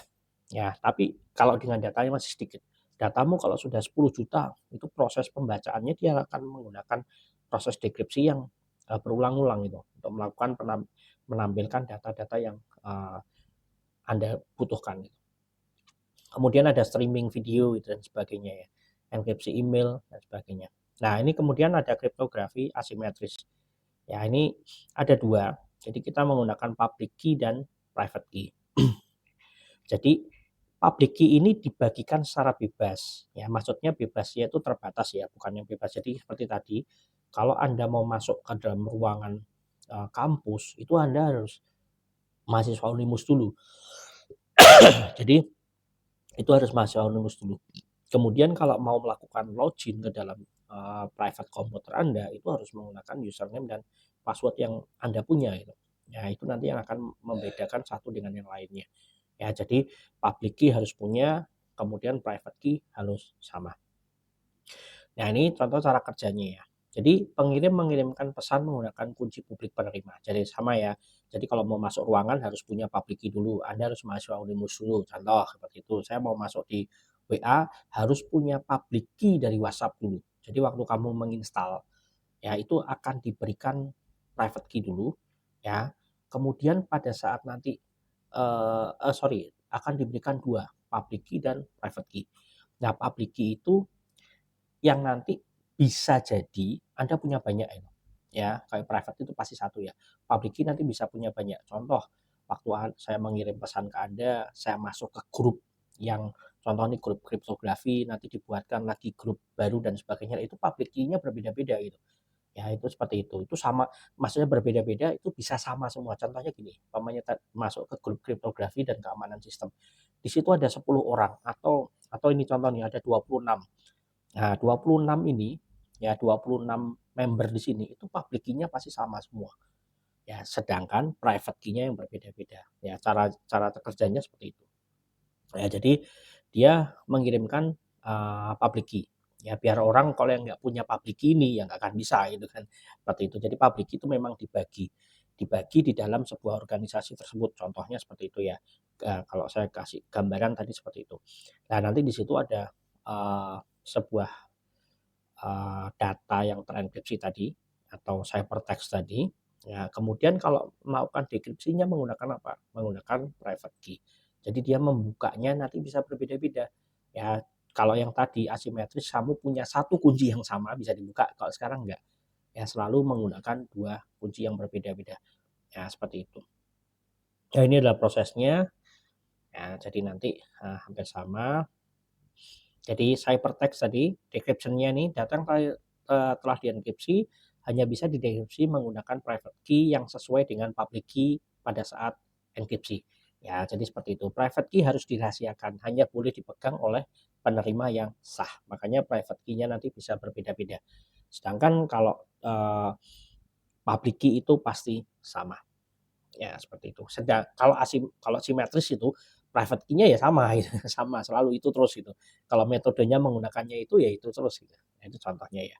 ya, tapi kalau dengan datanya masih sedikit. Datamu kalau sudah 10 juta, itu proses pembacaannya dia akan menggunakan proses dekripsi yang berulang-ulang itu untuk melakukan menampilkan data-data yang Anda butuhkan. Kemudian ada streaming video dan sebagainya ya, enkripsi email dan sebagainya. Nah, ini kemudian ada kriptografi asimetris. Ya, ini ada dua. Jadi kita menggunakan public key dan private key. Jadi public key ini dibagikan secara bebas. Ya, maksudnya bebas ya itu terbatas ya, bukan yang bebas. Jadi seperti tadi, kalau Anda mau masuk ke dalam ruangan kampus, itu Anda harus mahasiswa Unimus dulu. Jadi itu harus mahasiswa Unimus dulu. Kemudian kalau mau melakukan login ke dalam private komputer Anda, itu harus menggunakan username dan password yang Anda punya itu. Ya, itu nanti yang akan membedakan satu dengan yang lainnya. Ya, jadi public key harus punya, kemudian private key harus sama. Nah, ini contoh cara kerjanya ya. Jadi pengirim mengirimkan pesan menggunakan kunci publik penerima. Jadi sama ya. Jadi kalau mau masuk ruangan harus punya public key dulu. Anda harus mahasiswa Unimus dulu. Contoh seperti itu. Saya mau masuk di WA harus punya public key dari WhatsApp dulu. Jadi waktu kamu menginstal ya itu akan diberikan private key dulu ya. Kemudian pada saat nanti akan diberikan dua, public key dan private key. Nah, public key itu yang nanti bisa jadi Anda punya banyak itu. Ya, kayak private itu pasti satu ya. Public key nanti bisa punya banyak. Contoh, waktu saya mengirim pesan ke Anda, saya masuk ke grup yang contoh nih grup kriptografi, nanti dibuatkan lagi grup baru dan sebagainya, itu public key-nya berbeda-beda gitu. Ya itu seperti itu sama maksudnya berbeda-beda itu bisa sama semua. Contohnya gini, umpamanya masuk ke grup kriptografi dan keamanan sistem. Di situ ada 10 orang atau ini contoh nih ada 26. Nah, 26 ini ya 26 member di sini itu public key-nya pasti sama semua. Ya, sedangkan private key-nya yang berbeda-beda. Ya, cara cara kerjanya seperti itu. Ya, jadi dia mengirimkan public key. Ya, biar orang kalau yang nggak punya public key ini ya nggak akan bisa gitu kan. Seperti itu. Jadi public key itu memang dibagi di dalam sebuah organisasi tersebut. Contohnya seperti itu ya. Kalau saya kasih gambaran tadi seperti itu. Nah, nanti di situ ada sebuah data yang terenkripsi tadi atau ciphertext tadi. Ya, kemudian kalau melakukan dekripsinya menggunakan apa? Menggunakan private key. Jadi dia membukanya nanti bisa berbeda-beda. Ya, kalau yang tadi asimetris kamu punya satu kunci yang sama bisa dibuka, kalau sekarang enggak. Ya, selalu menggunakan dua kunci yang berbeda-beda. Ya, seperti itu. Ya, ini adalah prosesnya. Ya, jadi nanti hampir sama. Jadi ciphertext tadi, decryption-nya nih datang telah dienkripsi, hanya bisa didekripsi menggunakan private key yang sesuai dengan public key pada saat enkripsi. Ya, jadi seperti itu. Private key harus dirahasiakan, hanya boleh dipegang oleh penerima yang sah. Makanya private key-nya nanti bisa berbeda-beda. Sedangkan kalau public key itu pasti sama. Ya, seperti itu. Kalau simetris itu private key-nya ya sama gitu, sama selalu itu terus gitu. Kalau metodenya menggunakannya itu ya itu terus gitu. Nah, itu contohnya ya.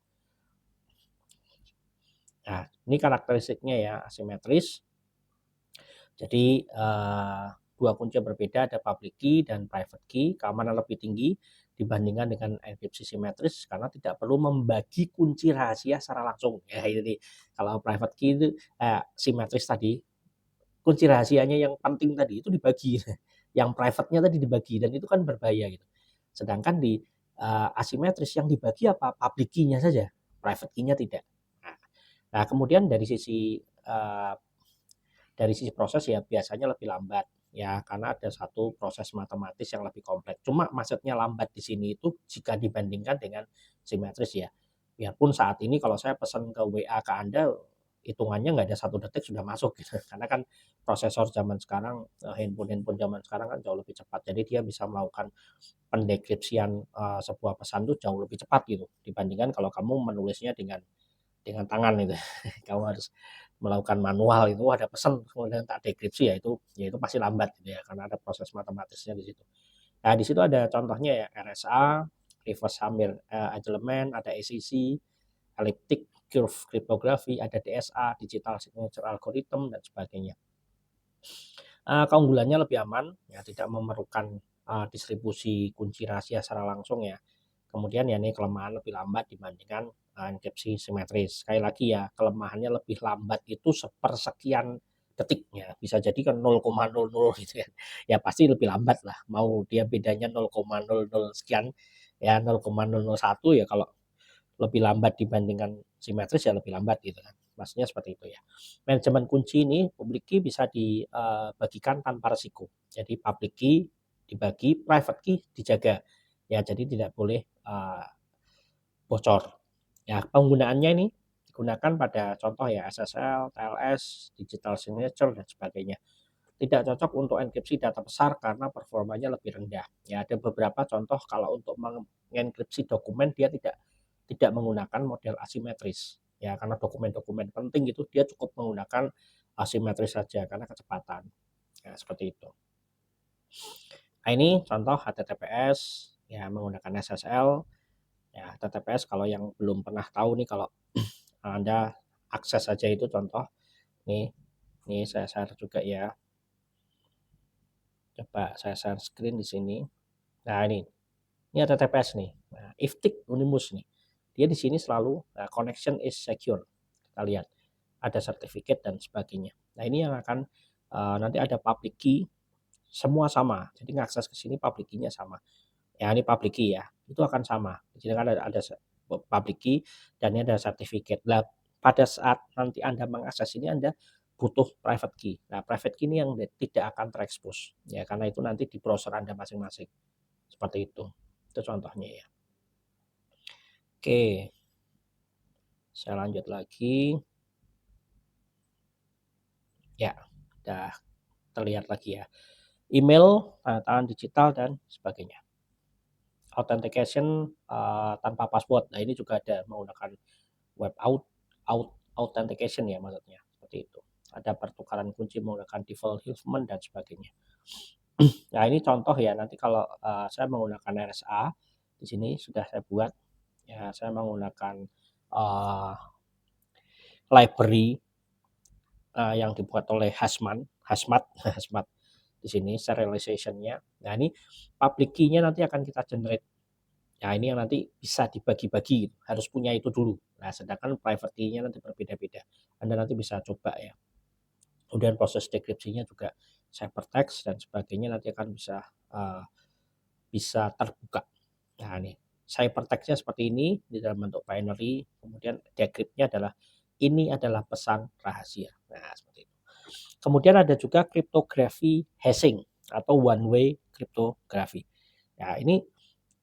Nah, ini karakteristiknya ya asimetris. Jadi dua kunci yang berbeda ada public key dan private key, keamanan lebih tinggi dibandingkan dengan enkripsi simetris karena tidak perlu membagi kunci rahasia secara langsung. Ya, ini kalau private key itu simetris tadi kunci rahasianya yang penting tadi itu dibagi, yang private-nya tadi dibagi dan itu kan berbahaya gitu. Sedangkan di asimetris yang dibagi apa? Public key-nya saja, private key-nya tidak. Nah, kemudian dari sisi proses ya biasanya lebih lambat ya karena ada satu proses matematis yang lebih kompleks. Cuma maksudnya lambat di sini itu jika dibandingkan dengan simetris ya. Biarpun saat ini kalau saya pesan ke WA ke Anda hitungannya nggak ada 1 detik sudah masuk gitu. Karena kan prosesor zaman sekarang, handphone zaman sekarang kan jauh lebih cepat. Jadi dia bisa melakukan pendekripsian sebuah pesan itu jauh lebih cepat gitu dibandingkan kalau kamu menulisnya dengan tangan itu. Kamu harus melakukan manual itu ada pesan kemudian tak dekripsi ya itu pasti lambat gitu ya karena ada proses matematisnya di situ. Nah, di situ ada contohnya ya RSA, reverse Hamilton element, ada ACC, elliptic curve cryptography, ada DSA, digital signature algorithm dan sebagainya. Keunggulannya lebih aman ya tidak memerlukan distribusi kunci rahasia secara langsung ya. Kemudian ya ini kelemahan lebih lambat dibandingkan enkripsi simetris. Sekali lagi ya, kelemahannya lebih lambat itu sepersekian detiknya. Bisa jadi kan 0,00 gitu ya. Ya pasti lebih lambat lah. Mau dia bedanya 0,00 sekian ya 0,001 ya kalau lebih lambat dibandingkan simetris ya lebih lambat gitu kan. Maksudnya seperti itu ya. Manajemen kunci ini public key bisa dibagikan tanpa resiko. Jadi public key dibagi, private key dijaga. Ya, jadi tidak boleh bocor. Ya, penggunaannya ini digunakan pada contoh ya SSL, TLS, digital signature dan sebagainya. Tidak cocok untuk enkripsi data besar karena performanya lebih rendah. Ya, ada beberapa contoh kalau untuk mengenkripsi dokumen dia tidak menggunakan model asimetris. Ya, karena dokumen-dokumen penting itu dia cukup menggunakan asimetris saja karena kecepatan. Ya, seperti itu. Nah, ini contoh HTTPS ya menggunakan SSL. Ya, HTTPS kalau yang belum pernah tahu nih kalau Anda akses saja itu contoh. Nih saya share juga ya. Coba saya share screen di sini. Nah, ini HTTPS nih. Nah, iftik Unimus nih. Dia di sini selalu connection is secure. Kita lihat ada sertifikat dan sebagainya. Nah, ini yang akan nanti ada public key semua sama. Jadi ngakses ke sini public key-nya sama. Ya, ini public key ya. Itu akan sama. Di sini kan ada public key, dan ini ada sertifikat. Nah, pada saat nanti Anda mengakses ini Anda butuh private key. Nah, private key ini yang tidak akan terekspos ya, karena itu nanti di browser Anda masing-masing. Seperti itu. Itu contohnya ya. Oke. Saya lanjut lagi. Ya, udah terlihat lagi ya. Email, tanda tangan digital dan sebagainya. Authentication tanpa password. Nah, ini juga ada menggunakan web authentication ya maksudnya. Seperti itu. Ada pertukaran kunci menggunakan default Hilfman dan sebagainya. Nah, ini contoh ya, nanti kalau saya menggunakan RSA, di sini sudah saya buat. Ya, saya menggunakan library yang dibuat oleh Hasmat di sini serialization-nya. Nah, ini public key-nya nanti akan kita generate. Nah, ini yang nanti bisa dibagi-bagi, harus punya itu dulu. Nah, sedangkan private key-nya nanti berbeda-beda. Anda nanti bisa coba ya. Kemudian proses dekripsinya juga ciphertext dan sebagainya nanti akan bisa terbuka. Nah, ini ciphertext-nya seperti ini di dalam bentuk binary, kemudian decrypt-nya adalah ini adalah pesan rahasia. Nah, seperti itu. Kemudian ada juga cryptography hashing atau one way cryptography. Nah, ini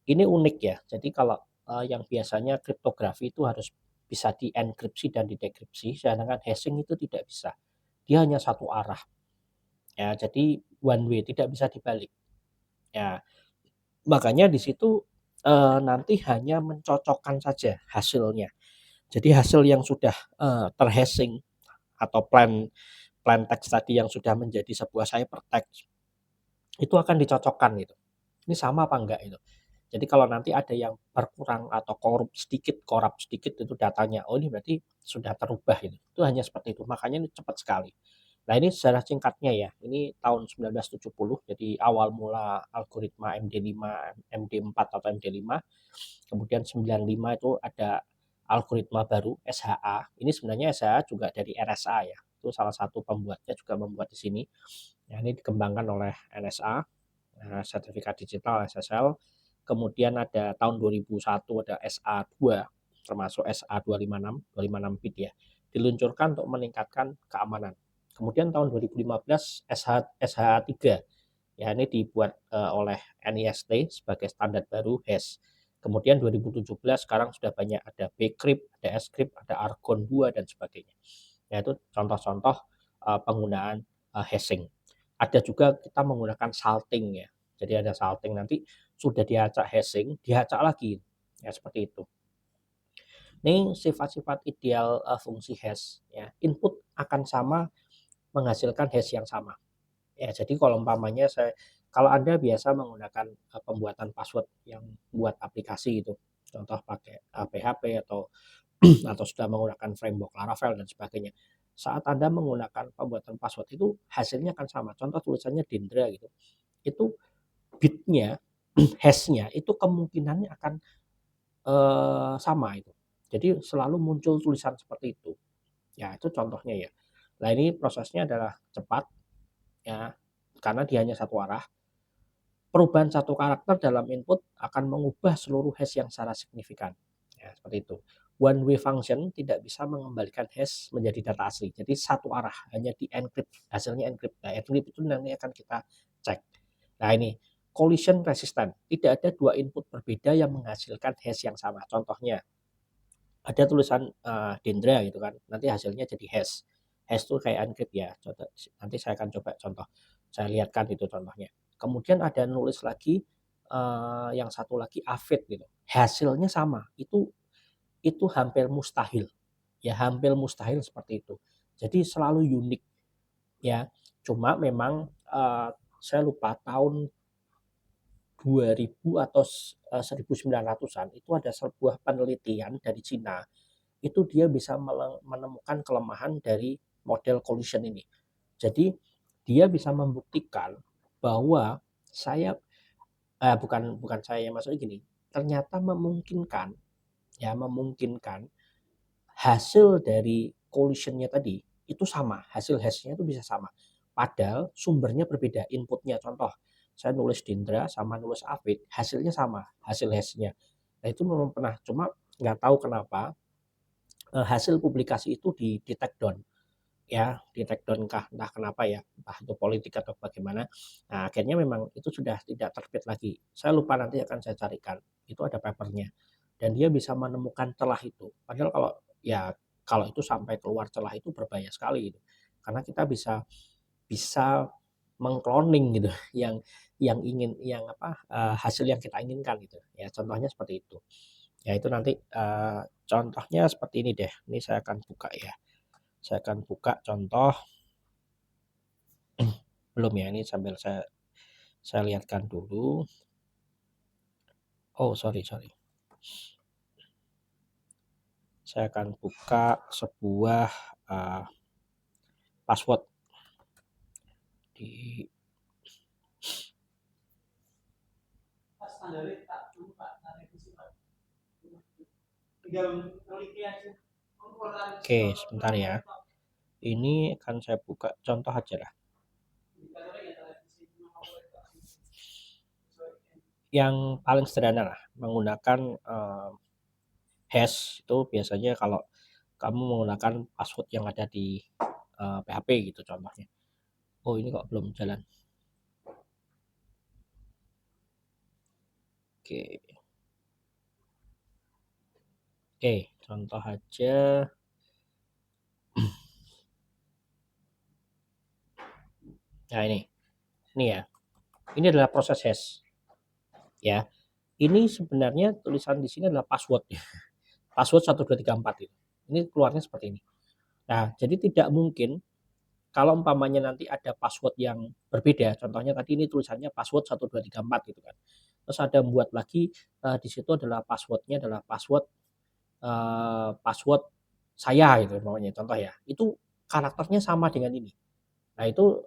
unik ya. Jadi kalau yang biasanya kriptografi itu harus bisa dienkripsi dan didekripsi, sedangkan hashing itu tidak bisa. Dia hanya satu arah. Ya, jadi one way, tidak bisa dibalik. Ya, makanya di situ nanti hanya mencocokkan saja hasilnya. Jadi hasil yang sudah terhashing atau plain text tadi yang sudah menjadi sebuah ciphertext itu akan dicocokkan gitu. Ini sama apa enggak itu. Jadi kalau nanti ada yang berkurang atau korup sedikit itu datanya, oh ini berarti sudah terubah itu. Itu hanya seperti itu. Makanya ini cepat sekali. Nah, ini sejarah singkatnya ya. Ini tahun 1970, jadi awal mula algoritma MD5, MD4 atau MD5. Kemudian 95 itu ada algoritma baru SHA. Ini sebenarnya SHA juga dari RSA ya. Itu salah satu pembuatnya juga membuat di sini. Ya, ini dikembangkan oleh NSA, sertifikat digital SSL. Kemudian ada tahun 2001 ada SA2, termasuk SA256, 256 bit ya. Diluncurkan untuk meningkatkan keamanan. Kemudian tahun 2015 SHA3. Ya, ini dibuat oleh NIST sebagai standar baru hash. Kemudian 2017 sekarang sudah banyak, ada Bcrypt, ada Scrypt, ada Argon 2 dan sebagainya. Ya, itu contoh-contoh penggunaan hashing. Ada juga kita menggunakan salting ya. Jadi ada salting, nanti sudah diacak hashing, diacak lagi. Ya, seperti itu. Ini sifat-sifat ideal fungsi hash ya. Input akan sama, menghasilkan hash yang sama. Ya, jadi kalau umpamanya kalau Anda biasa menggunakan pembuatan password yang buat aplikasi itu, contoh pakai PHP atau atau sudah menggunakan framework Laravel dan sebagainya. Saat Anda menggunakan pembuatan password itu hasilnya akan sama. Contoh tulisannya Dendra gitu. Itu bitnya, hashnya itu kemungkinannya akan sama itu. Jadi selalu muncul tulisan seperti itu. Ya, itu contohnya ya. Nah, ini prosesnya adalah cepat ya, karena dia hanya satu arah. Perubahan satu karakter dalam input akan mengubah seluruh hash yang secara signifikan. Ya, seperti itu. One way function tidak bisa mengembalikan hash menjadi data asli. Jadi satu arah, hanya di encrypt, hasilnya encrypt. Nah, encrypt itu nanti akan kita cek. Nah, ini collision resistant. Tidak ada dua input berbeda yang menghasilkan hash yang sama. Contohnya ada tulisan Dendra gitu kan, nanti hasilnya jadi hash. Hash itu kayak encrypt ya. Nanti saya akan coba contoh. Saya lihatkan itu contohnya. Kemudian ada nulis lagi yang satu lagi Avid gitu. Hasilnya sama. Itu hampir mustahil. Ya, hampir mustahil seperti itu. Jadi selalu unik ya. Cuma memang saya lupa tahun 2000 atau 1900-an itu ada sebuah penelitian dari Cina, itu dia bisa menemukan kelemahan dari model collision ini. Jadi dia bisa membuktikan bahwa bukan saya, maksudnya gini, ternyata memungkinkan hasil dari collisionnya tadi itu sama, hasil hashnya itu bisa sama. Padahal sumbernya berbeda, inputnya. Contoh, saya nulis Dendra sama nulis Avid, hasilnya sama, hasil hashnya. Nah, itu memang pernah, cuma nggak tahu kenapa hasil publikasi itu di take down, ya, di take down entah kenapa ya, entah itu politik atau bagaimana. Nah, akhirnya memang itu sudah tidak terbit lagi. Saya lupa, nanti akan saya carikan. Itu ada papernya. Dan dia bisa menemukan celah itu. Padahal kalau itu sampai keluar celah itu berbahaya sekali gitu. Karena kita bisa bisa mengkloning gitu hasil yang kita inginkan gitu. Ya, contohnya seperti itu. Ya, itu nanti contohnya seperti ini deh. Ini saya akan buka ya. Saya akan buka contoh. Belum ya, ini sambil saya lihatkan dulu. Oh, sorry. Saya akan buka sebuah password di Oke, sebentar ya. Ini akan saya buka contoh aja lah. Yang paling sederhana lah, menggunakan hash itu biasanya kalau kamu menggunakan password yang ada di PHP gitu contohnya. Oh, ini kok belum jalan. Oke, contoh aja. Nah, ini ya. Ini adalah proses hash. Ya, ini sebenarnya tulisan di sini adalah password. Password 1234 itu. Ini keluarnya seperti ini. Nah, jadi tidak mungkin kalau umpamanya nanti ada password yang berbeda, contohnya tadi ini tulisannya password 1234 gitu kan. Terus ada membuat lagi di situ adalah passwordnya adalah password saya gitu umpamanya contoh ya. Itu karakternya sama dengan ini. Nah, itu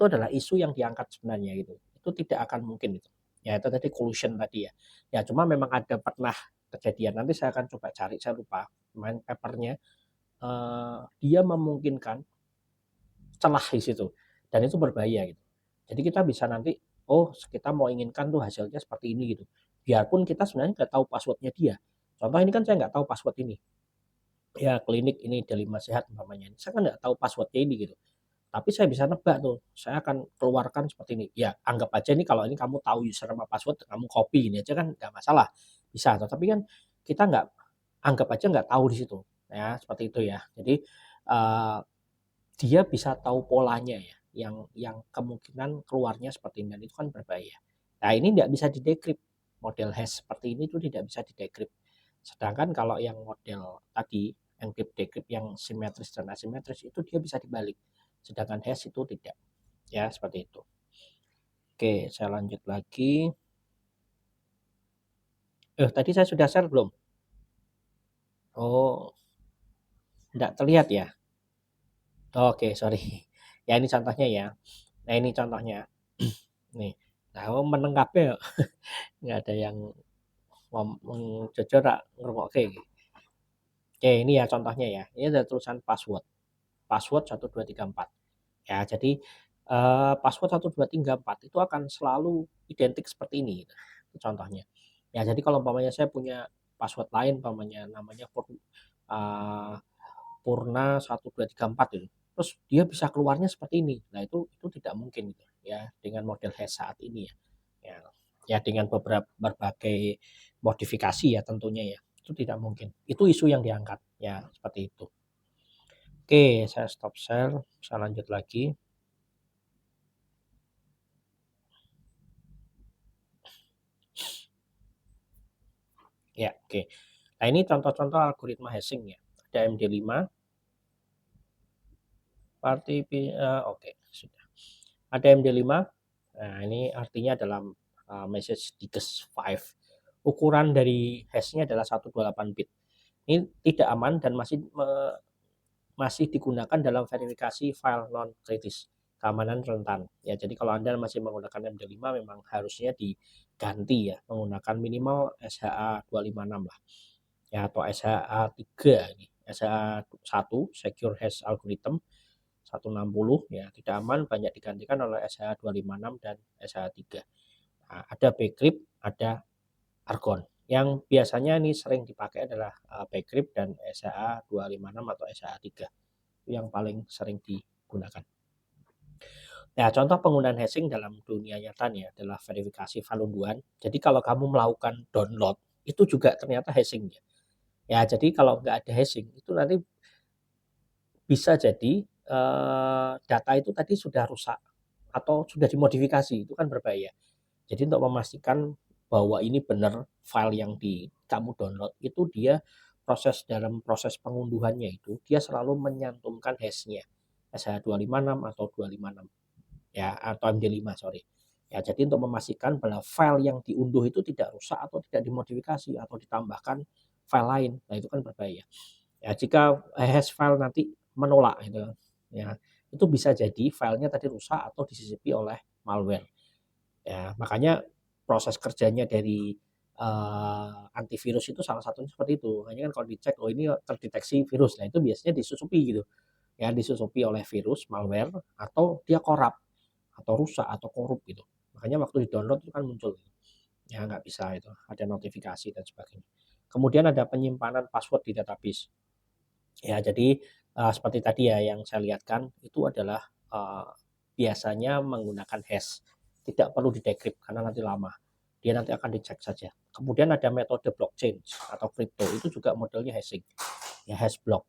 adalah isu yang diangkat sebenarnya gitu. Itu tidak akan mungkin itu. Ya, itu tadi collusion tadi ya. Ya, cuma memang ada pernah kejadian. Nanti saya akan coba cari, saya lupa main papernya. Dia memungkinkan celah di situ dan itu berbahaya gitu. Jadi kita bisa nanti kita mau inginkan tuh hasilnya seperti ini gitu. Biarpun kita sebenarnya nggak tahu passwordnya dia. Contoh ini kan saya nggak tahu password ini. Ya, klinik ini Delima Sehat umpamanya. Saya kan nggak tahu passwordnya ini gitu. Tapi saya bisa nebak tuh, saya akan keluarkan seperti ini. Ya, anggap aja nih kalau ini kamu tahu user sama password, kamu copy ini aja kan nggak masalah. Bisa, tapi kan kita nggak anggap aja nggak tahu di situ. Ya, seperti itu ya. Jadi dia bisa tahu polanya ya, yang kemungkinan keluarnya seperti ini, dan itu kan berbahaya. Nah, ini tidak bisa didekrypt. Model hash seperti ini tuh tidak bisa didekrypt. Sedangkan kalau yang model tadi, encrypt decrypt yang simetris dan asimetris itu dia bisa dibalik. Sedangkan hash itu tidak. Ya, seperti itu. Oke, saya lanjut lagi. Tadi saya sudah share belum? Oh, tidak terlihat ya? Oke, sorry. Ya, ini contohnya ya. Nah, ini contohnya. Nih. Nah, meneng kabeh nggak ada yang ngomong jujur ngrungokke. Oke, ini ya contohnya ya. Ini ada tulisan password. Password 1234. Ya, jadi password 1234 itu akan selalu identik seperti ini gitu. Itu contohnya. Ya, jadi kalau umpamanya saya punya password lain umpamanya namanya Purna 1234 itu. Terus dia bisa keluarnya seperti ini. Nah, itu tidak mungkin gitu ya dengan model hash saat ini ya. Ya, ya dengan berbagai modifikasi ya tentunya ya. Itu tidak mungkin. Itu isu yang diangkat ya seperti itu. Oke, saya stop share, saya lanjut lagi. Ya, oke. Nah, ini contoh-contoh algoritma hashing ya. Ada MD5, oke, sudah. Ada MD5. Nah, ini artinya dalam message digest 5. Ukuran dari hash-nya adalah 128 bit. Ini tidak aman dan masih digunakan dalam verifikasi file non kritis, keamanan rentan. Ya, jadi kalau Anda masih menggunakan MD5 memang harusnya diganti ya, menggunakan minimal SHA 256 lah. Ya, atau SHA 3 ini. SHA 1 Secure Hash Algorithm 160 ya, tidak aman, banyak digantikan oleh SHA 256 dan SHA 3. Nah, ada Bcrypt, ada Argon. Yang biasanya ini sering dipakai adalah Bcrypt dan SHA-256 atau SHA-3, itu yang paling sering digunakan. Nah, contoh penggunaan hashing dalam dunia nyata nih adalah verifikasi valunduan. Jadi kalau kamu melakukan download, itu juga ternyata hashing ya. Ya, jadi kalau nggak ada hashing, itu nanti bisa jadi data itu tadi sudah rusak atau sudah dimodifikasi, itu kan berbahaya. Jadi untuk memastikan bahwa ini benar file yang kamu download itu dia dalam proses pengunduhannya itu dia selalu menyantumkan hash-nya SH256 atau 256 ya atau MD5 sorry. Ya, jadi untuk memastikan bahwa file yang diunduh itu tidak rusak atau tidak dimodifikasi atau ditambahkan file lain. Nah, itu kan berbahaya. Ya, jika hash file nanti menolak gitu ya, itu bisa jadi filenya tadi rusak atau disisipi oleh malware. Ya, makanya proses kerjanya dari antivirus itu salah satunya seperti itu. Hanya kan kalau dicek, oh ini terdeteksi virus, nah itu biasanya disusupi gitu. Ya, disusupi oleh virus, malware, atau dia korup, atau rusak, atau korup gitu. Makanya waktu di-download itu kan muncul. Ya, nggak bisa itu, ada notifikasi dan sebagainya. Kemudian ada penyimpanan password di database. Ya, jadi seperti tadi ya yang saya lihatkan itu adalah biasanya menggunakan hash. Tidak perlu di-decrypt karena nanti lama. Dia nanti akan dicek saja. Kemudian ada metode blockchain atau crypto itu juga modelnya hashing. Ya, hash block.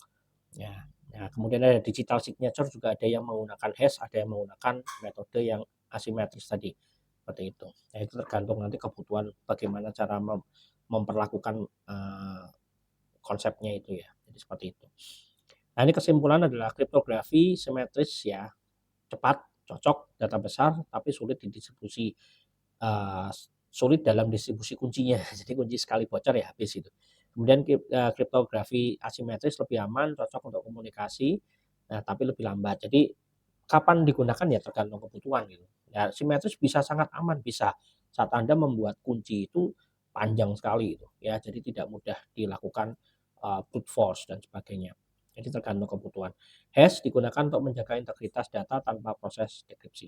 Ya. Nah, kemudian ada digital signature juga ada yang menggunakan hash, ada yang menggunakan metode yang asimetris tadi. Seperti itu. Ya, itu tergantung nanti kebutuhan bagaimana cara memperlakukan konsepnya itu ya. Jadi seperti itu. Nah, ini kesimpulan adalah kriptografi simetris ya, cepat, cocok, data besar, tapi sulit didistribusi, sulit dalam distribusi kuncinya. Jadi kunci sekali bocor ya habis itu. Kemudian kriptografi asimetris lebih aman, cocok untuk komunikasi, nah, tapi lebih lambat. Jadi kapan digunakan ya tergantung kebutuhan gitu. Ya, simetris bisa sangat aman, bisa saat Anda membuat kunci itu panjang sekali itu ya, jadi tidak mudah dilakukan brute force dan sebagainya. Jadi tergantung kebutuhan. Hash digunakan untuk menjaga integritas data tanpa proses dekripsi.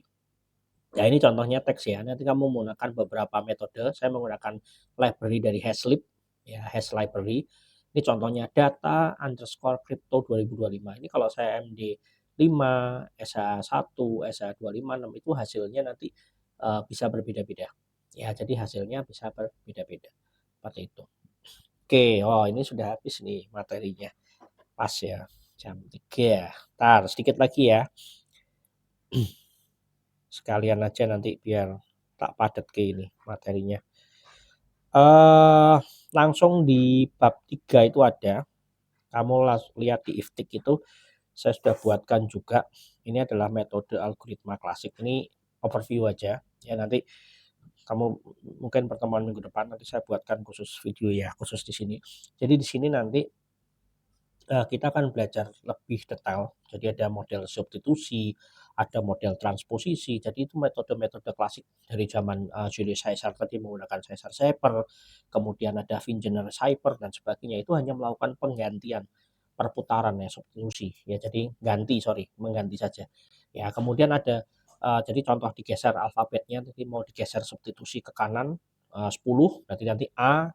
Ya, ini contohnya teks ya. Nanti kamu menggunakan beberapa metode. Saya menggunakan library dari Hashlib, ya Hash library. Ini contohnya data underscore crypto 2025. Ini kalau saya MD5, SH1, SH256 itu hasilnya nanti bisa berbeda-beda. Ya, jadi hasilnya bisa berbeda-beda. Seperti itu. Oke, oh ini sudah habis nih materinya. Pas ya, jam 3. Ntar sedikit lagi ya. Sekalian aja nanti biar tak padat ke ini materinya. Langsung di bab 3 itu ada. Kamu lihat di iftik itu saya sudah buatkan juga. Ini adalah metode algoritma klasik. Ini overview aja. Ya, nanti kamu mungkin pertemuan minggu depan nanti saya buatkan khusus video ya, khusus di sini. Jadi di sini nanti kita akan belajar lebih detail. Jadi ada model substitusi, ada model transposisi. Jadi itu metode-metode klasik dari zaman Julius Caesar tadi menggunakan Caesar Shaper, kemudian ada Vingener Cipher dan sebagainya. Itu hanya melakukan penggantian perputaran ya, substitusi. Ya, jadi mengganti saja. Ya, kemudian ada jadi contoh digeser alfabetnya, nanti mau digeser substitusi ke kanan 10, berarti nanti A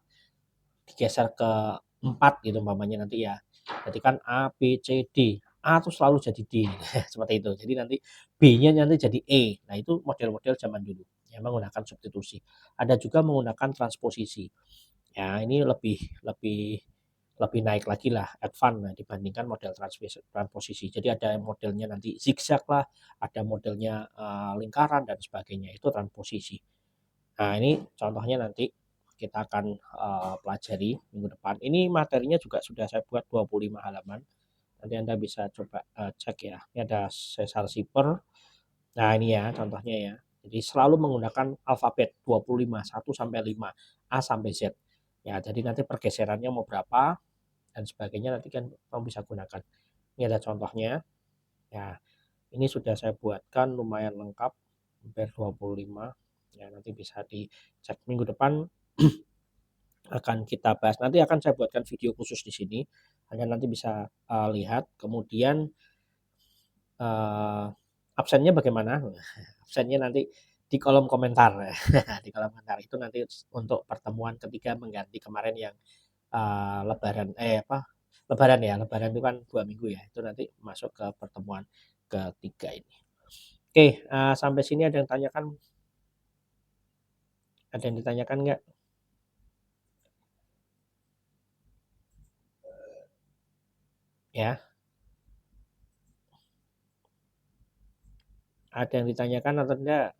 digeser ke 4 gitu umpamanya nanti ya. Jadi kan A, B, C, D. A tuh selalu jadi D. Seperti itu. Jadi nanti B-nya nanti jadi E. Nah, itu model-model zaman dulu yang menggunakan substitusi. Ada juga menggunakan transposisi. Ya, ini lebih lebih lebih naik lagi lah, advance nah, dibandingkan model transposisi. Jadi ada modelnya nanti zigzag lah, ada modelnya lingkaran dan sebagainya. Itu transposisi. Nah, ini contohnya nanti kita akan pelajari minggu depan. Ini materinya juga sudah saya buat 25 halaman. Nanti Anda bisa coba cek ya. Ini ada Caesar Shipper. Nah, ini ya contohnya ya. Jadi selalu menggunakan alfabet 25, 1 sampai 5, A sampai Z. Ya, jadi nanti pergeserannya mau berapa dan sebagainya nanti kan kamu bisa gunakan. Ini ada contohnya. Ya, ini sudah saya buatkan lumayan lengkap, hampir 25. Ya, nanti bisa dicek minggu depan akan kita bahas. Nanti akan saya buatkan video khusus di sini. Hanya nanti bisa lihat. Kemudian absennya bagaimana? Absennya nanti di kolom komentar. Di kolom komentar itu nanti untuk pertemuan ketiga mengganti kemarin yang lebaran lebaran ya, lebaran itu kan 2 minggu ya, itu nanti masuk ke pertemuan ketiga ini. Oke, sampai sini ada yang tanyakan? Ada yang ditanyakan nggak? Ya, ada yang ditanyakan atau enggak?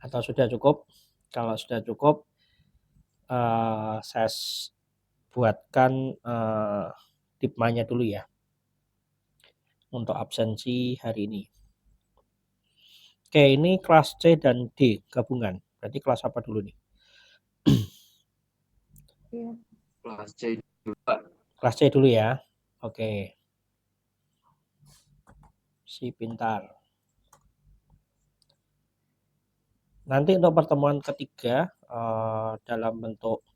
Atau sudah cukup? Kalau sudah cukup, saya buatkan dipmanya dulu ya untuk absensi hari ini. Oke, ini kelas C dan D gabungan. Berarti kelas apa dulu nih? Kelas C dulu, Pak. Kelas C dulu ya. Oke. Si pintar. Nanti untuk pertemuan ketiga dalam bentuk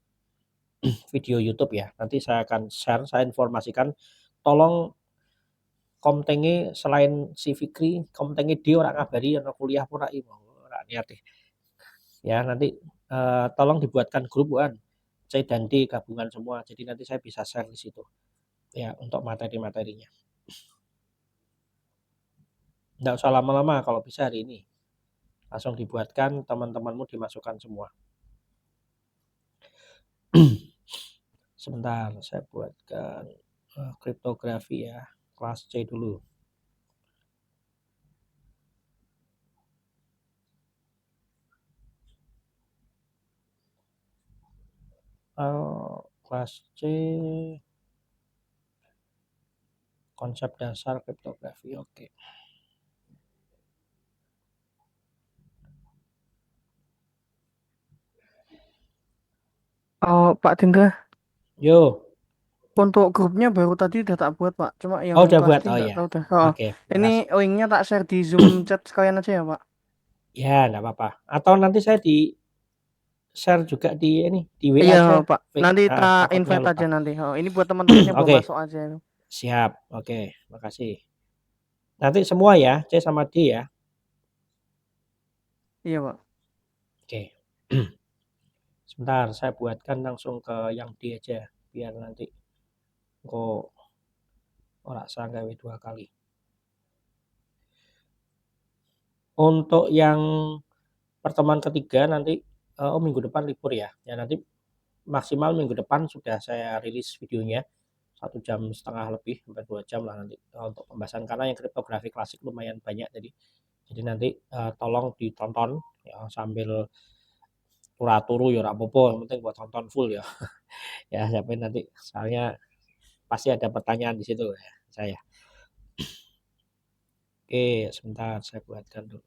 video YouTube ya. Nanti saya akan share, saya informasikan. Tolong komtengi selain si Fikri, komtengi dia orang ngabari yang kuliah pun ora niat ya. Nanti tolong dibuatkan grup kan C dan D gabungan semua. Jadi nanti saya bisa share di situ ya untuk materi-materinya. Nggak usah lama-lama, kalau bisa hari ini langsung dibuatkan, teman-temanmu dimasukkan semua. Sebentar, saya buatkan kriptografi ya, kelas C dulu. Kelas C, konsep dasar kriptografi, oke. Pak Dindra, Yo, untuk grupnya baru tadi udah tak buat Pak, cuma yang udah kelas buat, D nggak ya. tahu dah. Oke, Ini makasih. linknya tak share di Zoom chat sekalian aja ya Pak. Ya, enggak apa-apa. Atau nanti saya di share juga di WA Iya aja. Pak, nanti tak Takutnya invite lupa. aja nanti. Ini buat teman-teman yang belum Oke, masuk aja. siap. Oke, makasih. Nanti semua ya, C sama D ya. Iya Pak. Oke. Sebentar, saya buatkan langsung ke yang D aja, biar nanti kok ora usah gawe 2 kali. Untuk yang pertemuan ketiga nanti minggu depan libur ya. Ya nanti maksimal minggu depan sudah saya rilis videonya 1,5 jam lebih sampai 2 jam lah nanti untuk pembahasan, karena yang kriptografi klasik lumayan banyak, jadi nanti tolong ditonton ya, sambil turu ya ora apa-apa, yang penting buat tonton full ya. Ya sampai nanti soalnya pasti ada pertanyaan di situ ya saya. Oke, sebentar saya buatkan dulu.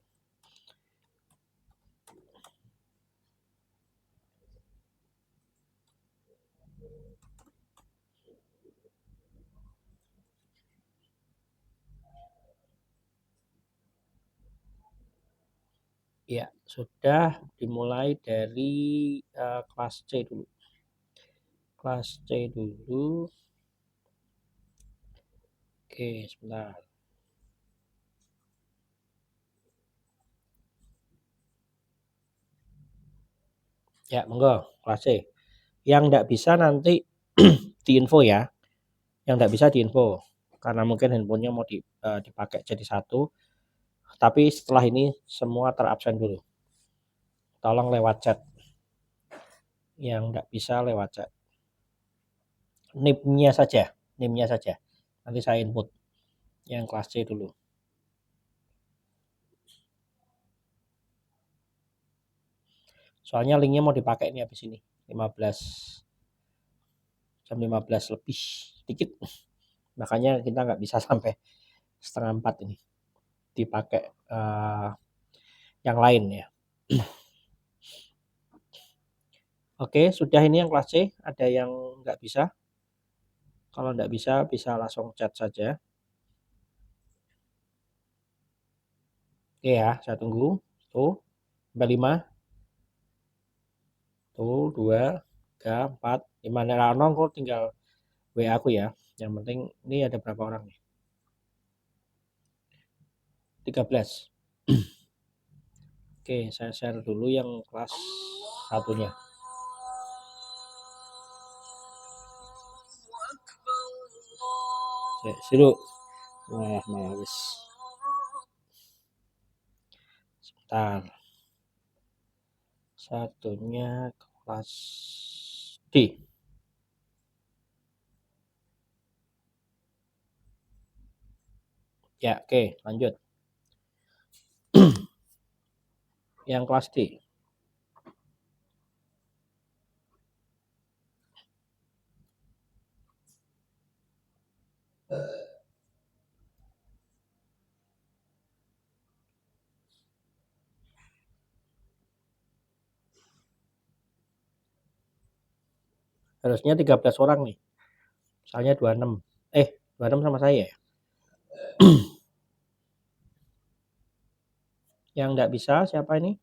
Ya, sudah dimulai dari kelas C dulu. Kelas C dulu. Oke, sebentar. Ya, monggo, kelas C. Yang enggak bisa nanti diinfo ya. Yang enggak bisa diinfo. Karena mungkin handphonenya mau dipakai jadi satu. Tapi setelah ini semua terabsen dulu. Tolong lewat chat. Yang enggak bisa lewat chat. NIM-nya saja. Nanti saya input. Yang kelas C dulu. Soalnya linknya mau dipakai nih habis ini. 15 lebih dikit. Makanya kita nggak bisa sampai 3:30 ini. Dipakai yang lain ya. Oke, sudah ini yang kelas C. Ada yang nggak bisa? Kalau nggak bisa langsung chat saja. Oke ya, saya tunggu. Tuh, sampai 5. Tuh, 2, 3, 4, 5. Nah, kok tinggal WA aku ya. Yang penting ini ada berapa orang nih? 13. Oke, saya share dulu yang kelas 1-nya. Siru. Wah, males. Sebentar. Satunya kelas D. Ya, oke, lanjut. Yang kelas D. Harusnya 13 orang nih. Misalnya 26. 26 sama saya ya. Yang enggak bisa siapa ini?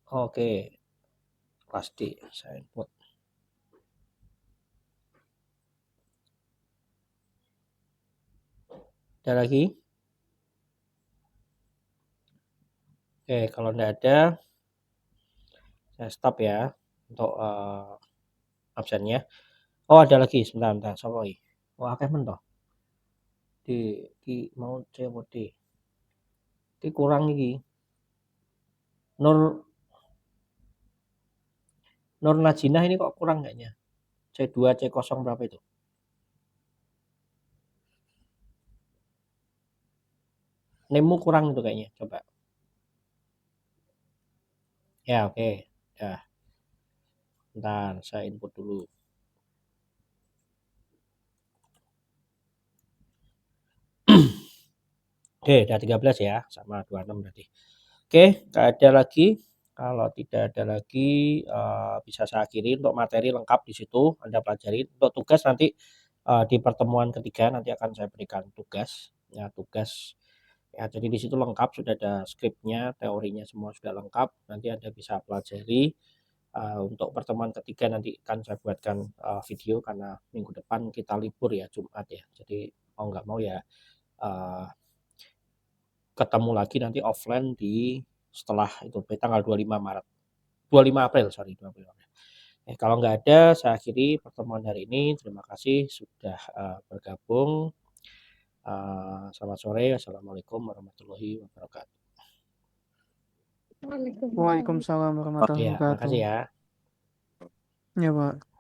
Oke. Kelas D, saya input. Ada lagi? Oke, kalau enggak ada saya stop ya untuk absennya. Oh, ada lagi, sebentar. Sapa iki? Oh, akeh men toh. Di mau C apa D? Iki kurang iki. Nur Najinah ini kok kurang kayaknya. C2, C0 berapa itu? Nemu kurang itu kayaknya. Coba. Ya, oke. Dah. Bentar, saya input dulu. Oke, udah 13 ya, sama 26 berarti. Oke, nggak ada lagi. Kalau tidak ada lagi, bisa saya akhiri untuk materi lengkap di situ, Anda pelajari. Untuk tugas nanti di pertemuan ketiga nanti akan saya berikan tugas. Ya, tugas. Ya, jadi di situ lengkap, sudah ada skripnya, teorinya semua sudah lengkap. Nanti Anda bisa pelajari. Untuk pertemuan ketiga nanti akan saya buatkan video karena minggu depan kita libur ya, Jumat ya. Jadi mau nggak mau ya ketemu lagi nanti offline di setelah itu tanggal 25 Maret. 25 April, sorry, 25 April. Kalau nggak ada, saya akhiri pertemuan hari ini. Terima kasih sudah bergabung. Selamat sore. Assalamualaikum warahmatullahi wabarakatuh. Waalaikumsalam warahmatullahi Ya, wabarakatuh. makasih ya. Ya, Pak.